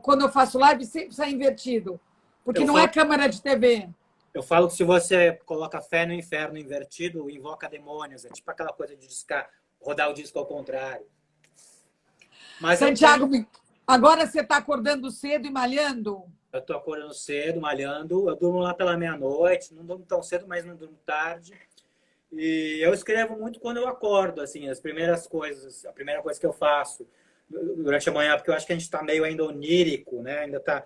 quando eu faço live, sempre sai invertido. Porque Eu não é falo, câmera de TV. eu falo que se você coloca fé no inferno invertido, invoca demônios. É tipo aquela coisa de rodar o disco ao contrário. Mas eu Santiago, tenho. agora você está acordando cedo e malhando? Eu tô acordando cedo, malhando. Eu durmo lá pela meia-noite. Não durmo tão cedo, mas não durmo tarde. E eu escrevo muito quando eu acordo, assim, as primeiras coisas, a primeira coisa que eu faço durante a manhã, porque eu acho que a gente está meio ainda onírico, né? Ainda está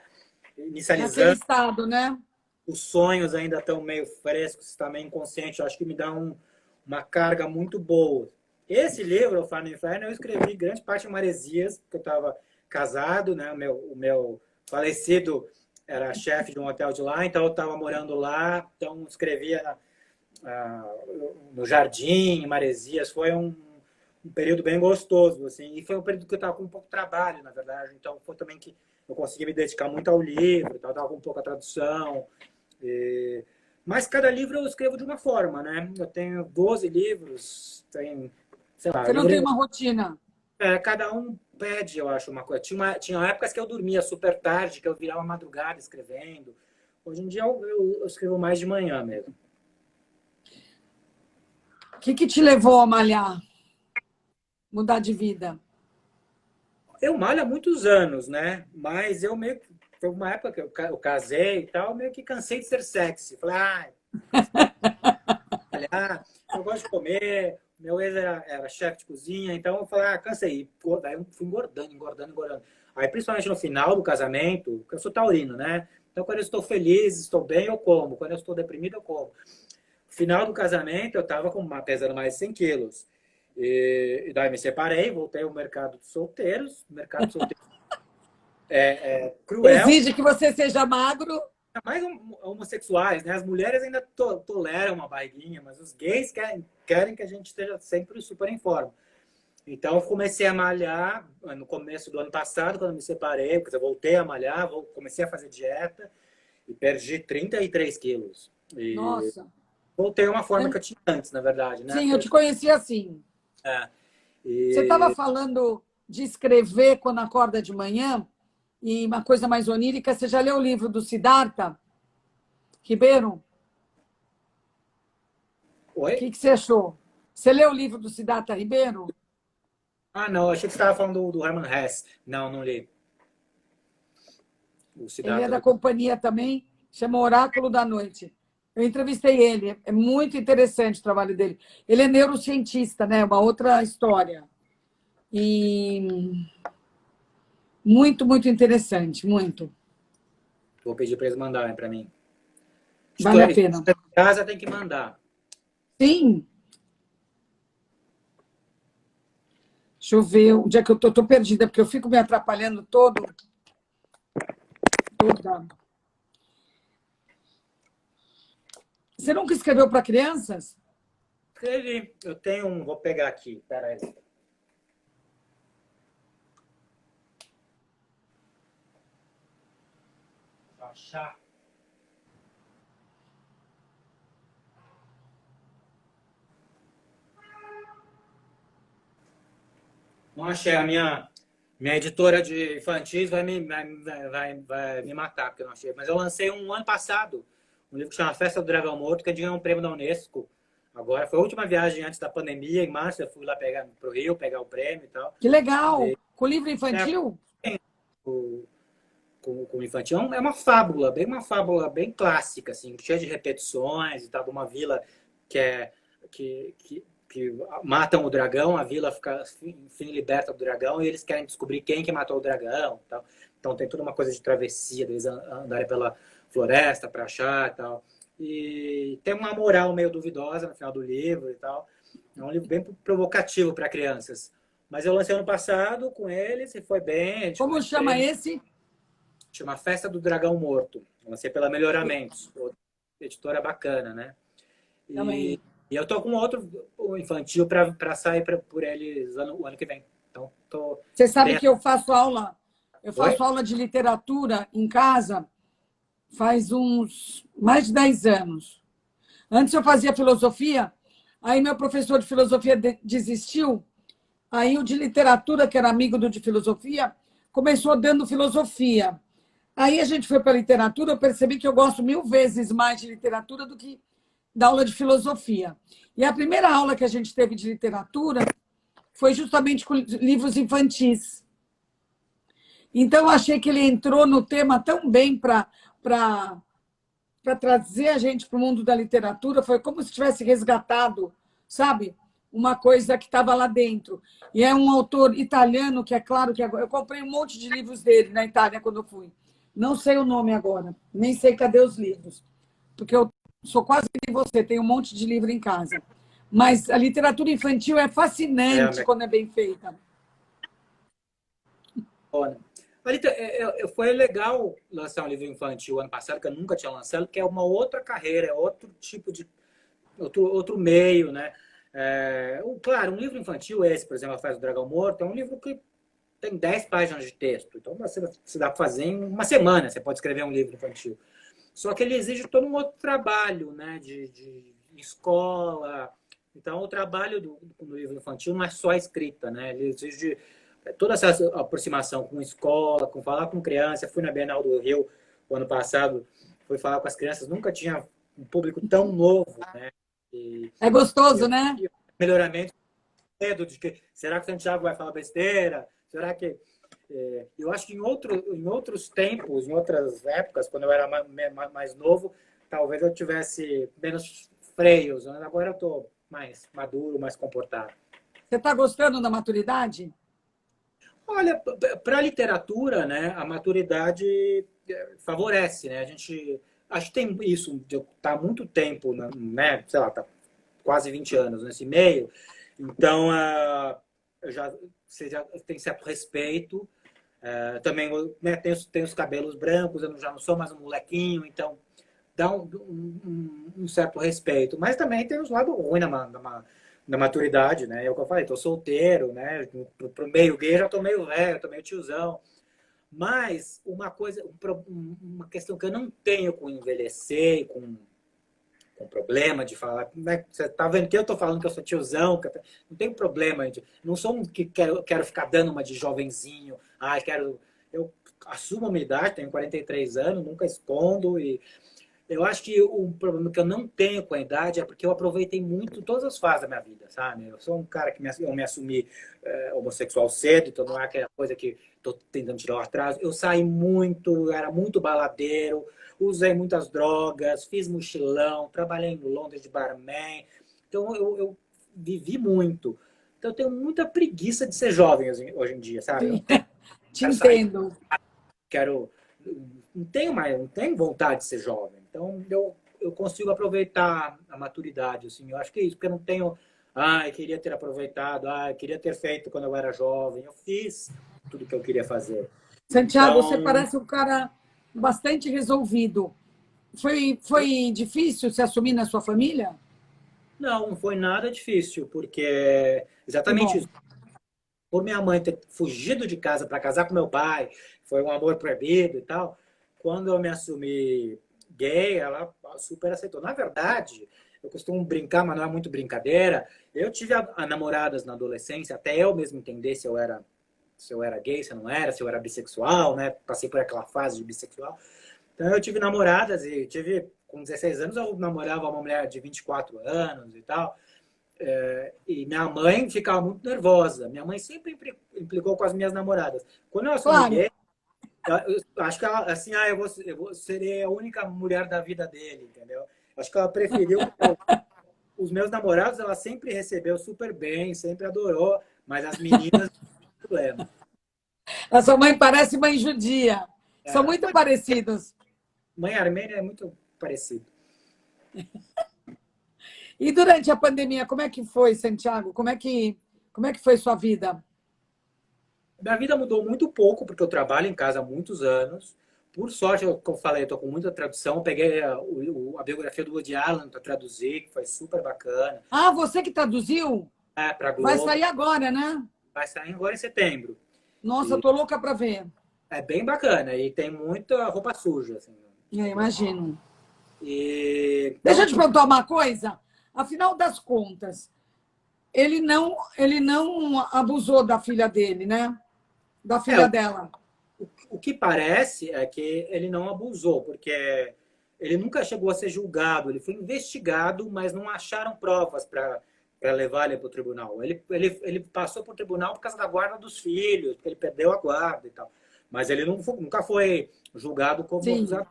Naquele inicializando, estado, né? os sonhos ainda estão meio frescos, está meio inconsciente. Eu acho que me dá uma carga muito boa. Esse livro, O Far no Inferno, eu escrevi grande parte em Maresias, porque eu estava casado, né? O meu falecido era chefe de um hotel de lá, então eu estava morando lá, então escrevia no Jardim, em Maresias. Foi um período bem gostoso, assim, e foi um período que eu estava com um pouco de trabalho, na verdade, então foi também que eu consegui me dedicar muito ao livro, estava com um pouco a tradução, e... mas cada livro eu escrevo de uma forma, né? Eu tenho 12 livros, tem, sei lá, Você não tem livro, uma rotina. cada um pede, eu acho, uma coisa. Tinha épocas que eu dormia super tarde, que eu virava madrugada escrevendo. Hoje em dia eu escrevo mais de manhã mesmo. O que te levou a malhar? Mudar de vida? Eu malho há muitos anos, né? Mas eu meio que. Foi uma época que eu casei e tal, meio que cansei de ser sexy. Falei, malhar, eu gosto de comer. Meu ex era chefe de cozinha, então eu falei, cansei. Daí eu fui engordando, engordando, engordando. Aí, principalmente no final do casamento, porque eu sou taurino, né? Então, quando eu estou feliz, estou bem, eu como. Quando eu estou deprimido, eu como. No final do casamento, eu estava pesando mais de 100 quilos. E daí me separei, voltei ao mercado de solteiros. O mercado de solteiros é cruel, Exige que você seja magro. mais homossexuais, né? As mulheres ainda toleram uma barriguinha, mas os gays querem que a gente esteja sempre super em forma. Então, eu comecei a malhar no começo do ano passado, quando eu me separei, porque eu voltei a malhar, comecei a fazer dieta e perdi 33 quilos. E Nossa. voltei a uma forma que eu tinha antes, na verdade, né? Sim, eu te conheci assim. É, Você estava e, falando de escrever quando acorda de manhã, e uma coisa mais onírica. Você já leu o livro do Siddhartha Ribeiro? O oi? que você achou? Você leu o livro do Siddhartha Ribeiro? Ah, não, achei que você estava falando do Herman Hesse. Não, não li. O Ele é Siddhartha. da companhia também, chama Oráculo da Noite. Eu entrevistei ele, é muito interessante o trabalho dele. Ele é neurocientista, né? Uma outra história. E muito, muito interessante, muito. Vou pedir para eles mandarem para mim. Vale a História pena. de casa tem que mandar. Sim. Deixa eu ver onde é que eu tô perdida, porque eu fico me atrapalhando toda. Você nunca escreveu para crianças? Escrevi. Eu tenho um, vou pegar aqui. Espera aí. Achar. Não achei. A minha editora de infantis vai me matar, porque eu não achei. Mas eu lancei um ano passado, um livro que chama Festa do Dragão Morto, que ganhou um prêmio da Unesco. Agora, foi a última viagem antes da pandemia, em março, eu fui lá para o Rio, pegar o prêmio e tal. Que legal! E, Com livro infantil? com infantil. É uma fábula bem clássica, assim, cheia de repetições e tal, de uma vila que é que matam o dragão, a vila fica, enfim, liberta do dragão e eles querem descobrir quem que matou o dragão. Tal. Então tem toda uma coisa de travessia, eles andarem pela floresta para achar e tal. E tem uma moral meio duvidosa no final do livro e tal. É um livro bem provocativo para crianças. Mas eu lancei ano passado com eles e foi bem. Como chama esse? Chama Festa do Dragão Morto. Eu lancei pela Melhoramentos. Editora bacana, né? Também. E eu tô com outro infantil para sair por eles o ano que vem. Então, Você sabe bem... que eu faço aula Oi? de literatura em casa faz uns mais de 10 anos. Antes eu fazia filosofia, aí meu professor de filosofia desistiu, aí o de literatura, que era amigo do de filosofia, começou dando filosofia. Aí a gente foi para a literatura, eu percebi que eu gosto 1000 vezes mais de literatura do que da aula de filosofia. E a primeira aula que a gente teve de literatura foi justamente com livros infantis. Então, eu achei que ele entrou no tema tão bem para trazer a gente para o mundo da literatura. Foi como se tivesse resgatado, sabe? Uma coisa que estava lá dentro. E é um autor italiano, que é claro que agora... Eu comprei um monte de livros dele na Itália quando eu fui. Não sei o nome agora, nem sei cadê os livros. Porque eu sou quase que você, tenho um monte de livro em casa. Mas a literatura infantil é fascinante quando é bem feita. Foi legal lançar um livro infantil ano passado, que eu nunca tinha lançado, que é uma outra carreira, é outro tipo de... outro meio, né? Claro, um livro infantil, esse, por exemplo, A Festa do Dragão Morto, é um livro que tem 10 páginas de texto. Então, você dá para fazer em uma semana, você pode escrever um livro infantil. Só que ele exige todo um outro trabalho, né? De escola. Então, o trabalho do livro infantil não é só a escrita, né? Ele exige toda essa aproximação com escola, com falar com criança. Eu fui na Bienal do Rio o ano passado, fui falar com as crianças, nunca tinha um público tão novo, né? É gostoso, né? Melhoramento, medo de que será que o Santiago vai falar besteira? Será que eu acho que em outros tempos, em outras épocas, quando eu era mais novo, talvez eu tivesse menos freios. Né? Agora eu estou mais maduro, mais comportado. Você está gostando da maturidade? Olha, para a literatura, né, a maturidade favorece, né? A gente acho que tem isso de eu estar há muito tempo, né? Sei lá, tá quase 20 anos nesse meio. Então, você já tem certo respeito. Também, né, tem os cabelos brancos, eu já não sou mais um molequinho, então dá um certo respeito. Mas também tem os lados ruins na maturidade, né? É o que eu falei, tô solteiro, né? Pro meio gay já tô meio velho, tô meio tiozão. Mas uma questão que eu não tenho com envelhecer, com problema de falar, né? Você tá vendo que eu tô falando que eu sou tiozão, não tem problema, gente. Não sou um que quero ficar dando uma de jovenzinho. Eu assumo a minha idade, tenho 43 anos, nunca escondo Eu acho que o problema que eu não tenho com a idade é porque eu aproveitei muito todas as fases da minha vida, sabe? Eu sou um cara que eu me assumi homossexual cedo, então não é aquela coisa que estou tentando tirar o atraso. Eu saí muito, era muito baladeiro, usei muitas drogas, fiz mochilão, trabalhei em Londres de barman. Então eu vivi muito. Então eu tenho muita preguiça de ser jovem hoje em dia, sabe? Eu não Sim, te quero sair, entendo. quero não tenho mais, não tenho vontade de ser jovem. Então eu consigo aproveitar a maturidade, assim. Eu acho que é isso, porque eu não tenho, eu queria ter aproveitado, eu queria ter feito quando eu era jovem. Eu fiz tudo que eu queria fazer. Santiago, você Então, parece um cara bastante resolvido. Foi difícil se assumir na sua família? não foi nada difícil, porque Que exatamente bom. isso. Por minha mãe ter fugido de casa para casar com meu pai, foi um amor proibido e tal. Quando eu me assumi gay, ela super aceitou. Na verdade, eu costumo brincar, mas não é muito brincadeira. Eu tive a namoradas na adolescência, até eu mesmo entender se eu era gay, se eu não era, se eu era bissexual, né? Passei por aquela fase de bissexual. Então eu tive namoradas e tive, com 16 anos, eu namorava uma mulher de 24 anos e tal. E minha mãe ficava muito nervosa. Minha mãe sempre implicou com as minhas namoradas. Quando eu assumi Claro. gay, eu acho que ela, assim, eu vou ser a única mulher da vida dele, entendeu? Acho que ela preferiu. Os meus namorados, ela sempre recebeu super bem, sempre adorou, mas as meninas, problema. A sua mãe parece mãe judia. São É, muito parecidos. mãe armênia é muito parecido. E durante a pandemia, como é que foi, Santiago? Como é que foi sua vida? Minha vida mudou muito pouco, porque eu trabalho em casa há muitos anos. Por sorte, como eu falei, eu estou com muita tradução. Eu peguei a biografia do Woody Allen para traduzir, que foi super bacana. Ah, você que traduziu? Para Vai Globo. sair agora, né? Vai sair agora em setembro. Nossa, E tô louca para ver. é bem bacana. E tem muita roupa suja. Assim. Imagino. Deixa eu Então, te perguntar uma coisa. Afinal das contas, ele não abusou da filha dele, né? Da é, filha dela. o que parece é que ele não abusou, porque ele nunca chegou a ser julgado. Ele foi investigado, mas não acharam provas para levar ele para o tribunal. Ele passou para o tribunal por causa da guarda dos filhos, porque ele perdeu a guarda e tal. Mas ele nunca foi julgado como Sim, acusador.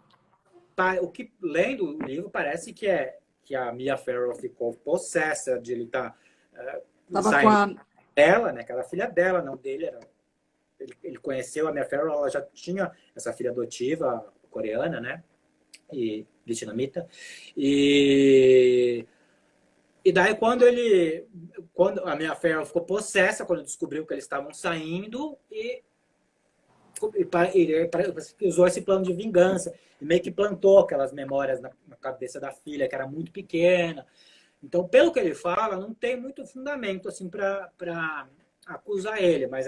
O que, lendo o livro, parece que a Mia Farrow ficou possessa de ele estar tava com saindo a. dela, né? Que era a filha dela, não dele. Ele conheceu a Mia Farrow, ela já tinha essa filha adotiva coreana, né? E vietnamita. E, e daí quando a Mia Farrow ficou possessa, quando descobriu que eles estavam saindo e usou esse plano de vingança e meio que plantou aquelas memórias na cabeça da filha, que era muito pequena. Então, pelo que ele fala, não tem muito fundamento assim para acusar ele, mas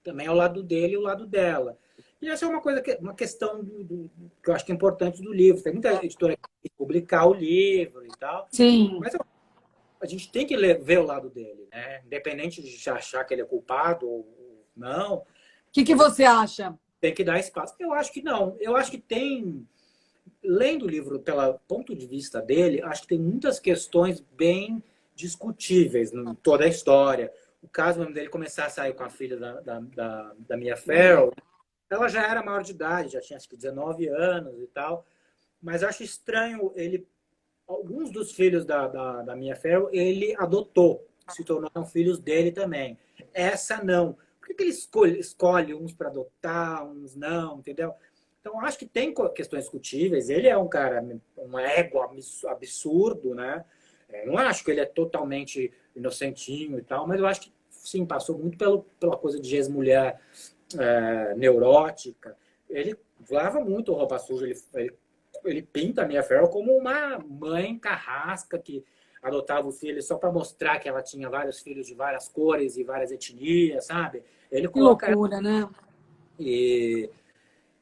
também é o lado dele e o lado dela. E essa é uma questão que eu acho que é importante do livro. Tem muita editora que quer publicar o livro e tal, Sim. mas a gente tem que ver o lado dele, né? Independente de achar que ele é culpado ou não, O que você acha? tem que dar espaço. Eu acho que não. Eu acho que lendo o livro pelo ponto de vista dele, acho que tem muitas questões bem discutíveis em toda a história. O caso mesmo dele começar a sair com a filha da Mia Farrow, ela já era maior de idade, já tinha acho que 19 anos e tal, mas acho estranho alguns dos filhos da Mia Farrow, ele adotou, se tornaram filhos dele também. Essa não. Por que ele escolhe uns para adotar, uns não, entendeu? Então, acho que tem questões discutíveis. Ele é um cara, um ego absurdo, né? Não acho que ele é totalmente inocentinho e tal, mas eu acho que, sim, passou muito pela coisa de ex-mulher neurótica. Ele lava muito roupa suja, ele pinta a Mia Farrow como uma mãe carrasca que adotava o filho só para mostrar que ela tinha vários filhos de várias cores e várias etnias, sabe? Ele Que coloca ela. loucura, né? E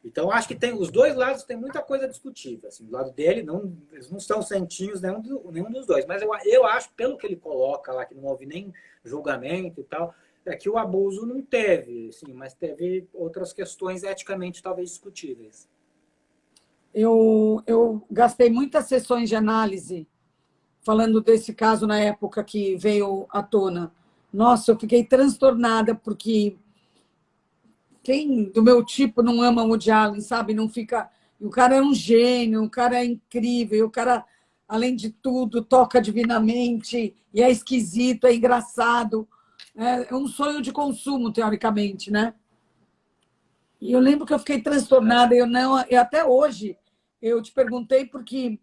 então, acho que tem os dois lados, tem muita coisa discutível. Assim, do lado dele, eles não são santinhos, nenhum dos dois. Mas eu acho, pelo que ele coloca lá, que não houve nem julgamento e tal, é que o abuso não teve, assim, mas teve outras questões eticamente talvez discutíveis. eu gastei muitas sessões de análise falando desse caso na época que veio à tona. Nossa, eu fiquei transtornada porque quem do meu tipo não ama o Woody Allen, sabe? Não fica. O cara é um gênio, o cara é incrível, o cara, além de tudo, toca divinamente e é esquisito, é engraçado. É um sonho de consumo, teoricamente, né? E eu lembro que eu fiquei transtornada, eu até hoje eu te perguntei porque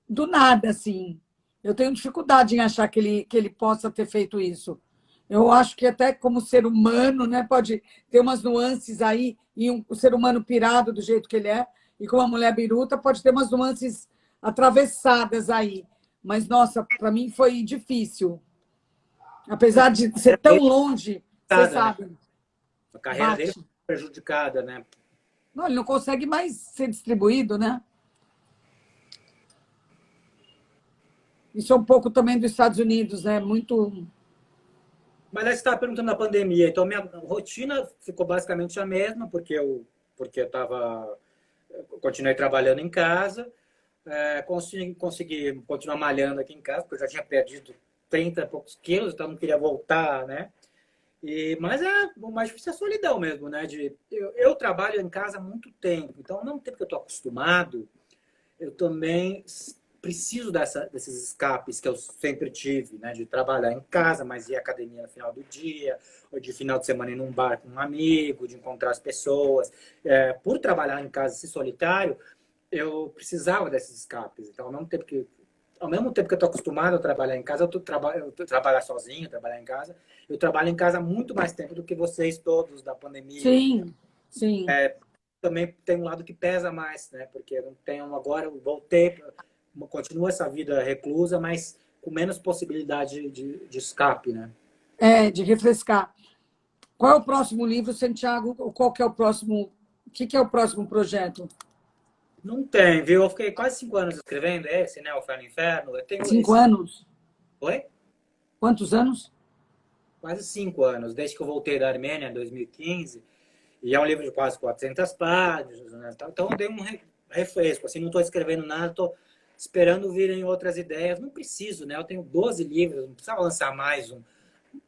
do nada, assim, eu tenho dificuldade em achar que ele possa ter feito isso. Eu acho que até como ser humano, né, pode ter umas nuances aí, e o ser humano pirado do jeito que ele é, e com a mulher biruta pode ter umas nuances atravessadas aí. Mas, nossa, para mim foi difícil. Apesar de ser tão longe, você Né? sabe, A carreira dele foi bate. prejudicada, né? Não, ele não consegue mais ser distribuído, né? Isso é um pouco também dos Estados Unidos, né? Muito. Mas aí você estava perguntando da pandemia, então minha rotina ficou basicamente a mesma, porque eu continuei trabalhando em casa, consegui continuar malhando aqui em casa, porque eu já tinha perdido 30 e poucos quilos, então não queria voltar, né? Mas o mais difícil é a solidão mesmo, né? Eu trabalho em casa há muito tempo, então ao mesmo tempo que eu estou acostumado, eu também preciso desses escapes que eu sempre tive, né? De trabalhar em casa, mas ir à academia no final do dia, ou de final de semana ir num bar com um amigo, de encontrar as pessoas. Por trabalhar em casa, ser solitário, eu precisava desses escapes. Então, ao mesmo tempo que eu estou acostumado a trabalhar em casa, eu trabalhar sozinho, trabalhar em casa, eu trabalho em casa há muito mais tempo do que vocês todos da pandemia. Sim, sim. Também tem um lado que pesa mais, né? Porque eu não tenho agora, eu voltei, continuo essa vida reclusa, mas com menos possibilidade de escape, né? É, de refrescar. Qual é o próximo livro, Santiago? Qual que é o próximo? O que é o próximo projeto? Não tem, viu? Eu fiquei quase 5 anos escrevendo esse, né? O Fé no Inferno. Eu tenho 5 anos? Oi? Quantos anos? Quase 5 anos, desde que eu voltei da Armênia em 2015. E é um livro de quase 400 páginas, né? Então eu dei um refresco. Assim, não estou escrevendo nada, estou esperando virem outras ideias. Não preciso, né? Eu tenho 12 livros, não precisava lançar mais um.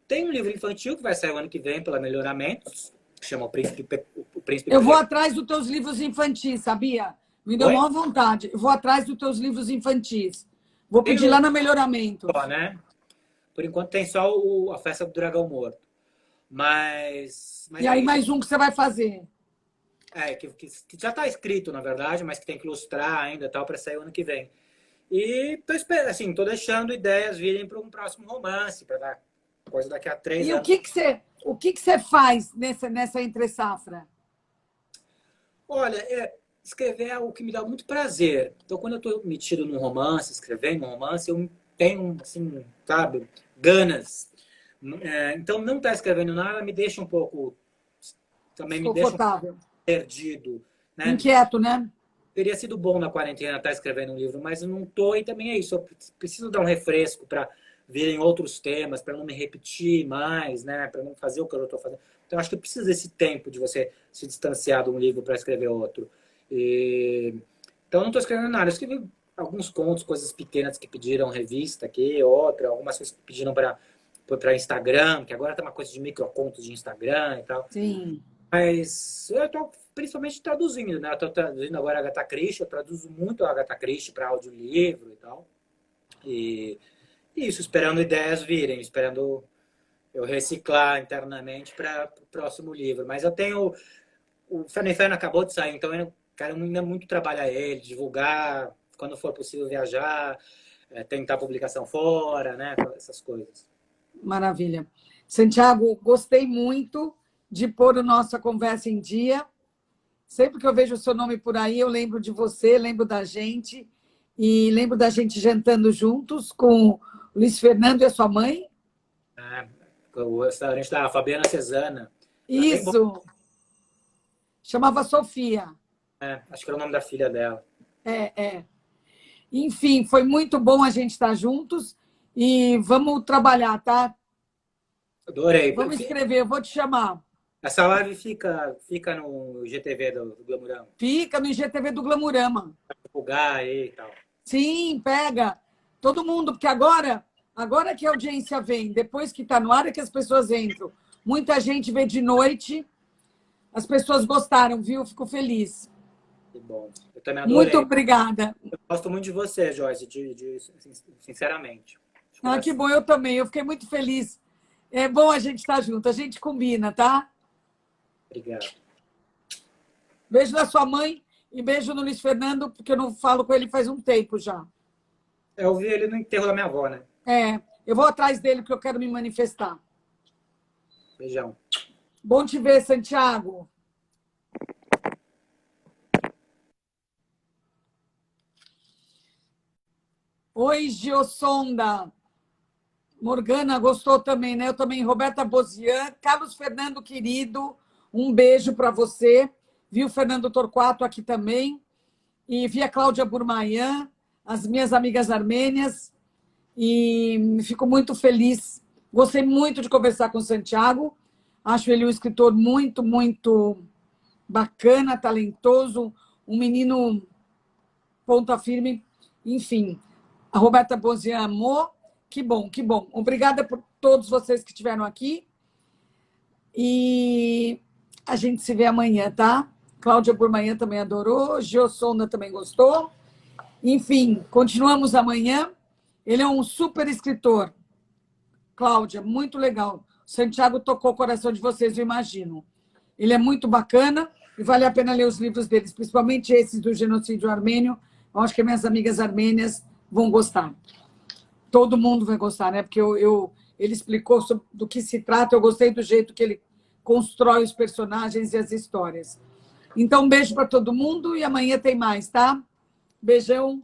Tem um livro infantil que vai sair o ano que vem pela Melhoramentos, que chama O Príncipe Eu vou Perfeito. atrás dos teus livros infantis, sabia? Me deu Oi? maior vontade. Eu vou atrás dos teus livros infantis. Vou Tem pedir um lá na Melhoramentos. só, né? Por enquanto tem só A Festa do Dragão Morto. Mas E é aí isso. mais um que você vai fazer. Que já está escrito, na verdade, mas que tem que ilustrar ainda tal para sair o ano que vem. E assim, tô deixando ideias virem para um próximo romance, para dar coisa daqui a 3 E anos. o que você faz nessa entre-safra? Olha, escrever é algo que me dá muito prazer. Então, quando eu estou metido num romance, escrevendo um romance, eu tenho, assim, sabe, ganas. Então, não estar escrevendo nada me deixa um pouco, também me deixa um pouco Desconfortável. perdido, né? Inquieto, né? Teria sido bom na quarentena estar escrevendo um livro, mas eu não estou e também é isso. Eu preciso dar um refresco para virem outros temas, para não me repetir mais, né? Para não fazer o que eu estou fazendo. Então, acho que precisa desse tempo de você se distanciar de um livro para escrever outro. Então, não estou escrevendo nada. Eu escrevi alguns contos, coisas pequenas que pediram revista aqui, outra, algumas coisas que pediram para Instagram, que agora tem uma coisa de microcontos de Instagram e tal. Sim. Mas eu estou principalmente traduzindo, né? Eu estou traduzindo agora a Agatha Christie, eu traduzo muito a Agatha Christie para audiolivro e tal. E isso, esperando ideias virem, esperando eu reciclar internamente para o próximo livro. Mas eu tenho. O Fé no Inferno acabou de sair, então eu quero ainda muito trabalhar ele, divulgar, quando for possível viajar, tentar publicação fora, né? Essas coisas. Maravilha. Santiago, gostei muito de pôr a nossa conversa em dia. Sempre que eu vejo o seu nome por aí, eu lembro de você, lembro da gente, e lembro da gente jantando juntos com o Luiz Fernando e a sua mãe. O restaurante da Fabiana Cesana. Era bem bom. Isso. Chamava Sofia. Acho que era o nome da filha dela. É. Enfim, foi muito bom a gente estar juntos e vamos trabalhar, tá? Adorei. Vamos escrever, eu vou te chamar. Essa live fica no GTV do Glamurama. Fica no IGTV do Glamurama. Pra divulgar aí e tal. Sim, pega. Todo mundo, porque agora que a audiência vem, depois que está no ar é que as pessoas entram. Muita gente vê de noite. As pessoas gostaram, viu? Fico feliz. Que bom. Eu também adorei. Muito obrigada. Eu gosto muito de você, Joyce, sinceramente. Ah, que bom, eu também. Eu fiquei muito feliz. É bom a gente estar junto. A gente combina, tá? Obrigado. Beijo na sua mãe e beijo no Luiz Fernando, porque eu não falo com ele faz um tempo já. Eu vi ele no enterro da minha avó, né? Eu vou atrás dele porque eu quero me manifestar. Beijão. Bom te ver, Santiago. Oi, Giossonda. Morgana gostou também, né? Eu também, Roberta Bozian. Carlos Fernando, querido, um beijo para você. Vi o Fernando Torquato aqui também. E vi a Cláudia Burmaian, as minhas amigas armênias. E fico muito feliz. Gostei muito de conversar com o Santiago. Acho ele um escritor muito, muito bacana, talentoso, um menino ponta firme. Enfim, a Roberta Bozian amou. Que bom, que bom. Obrigada por todos vocês que estiveram aqui. E a gente se vê amanhã, tá? Cláudia Burmanhã também adorou. Giossonda também gostou. Enfim, continuamos amanhã. Ele é um super escritor. Cláudia, muito legal. O Santiago tocou o coração de vocês, eu imagino. Ele é muito bacana e vale a pena ler os livros deles, principalmente esses do genocídio armênio. Eu acho que minhas amigas armênias vão gostar. Todo mundo vai gostar, né? Porque ele explicou do que se trata. Eu gostei do jeito que ele constrói os personagens e as histórias. Então, um beijo para todo mundo e amanhã tem mais, tá? Beijão.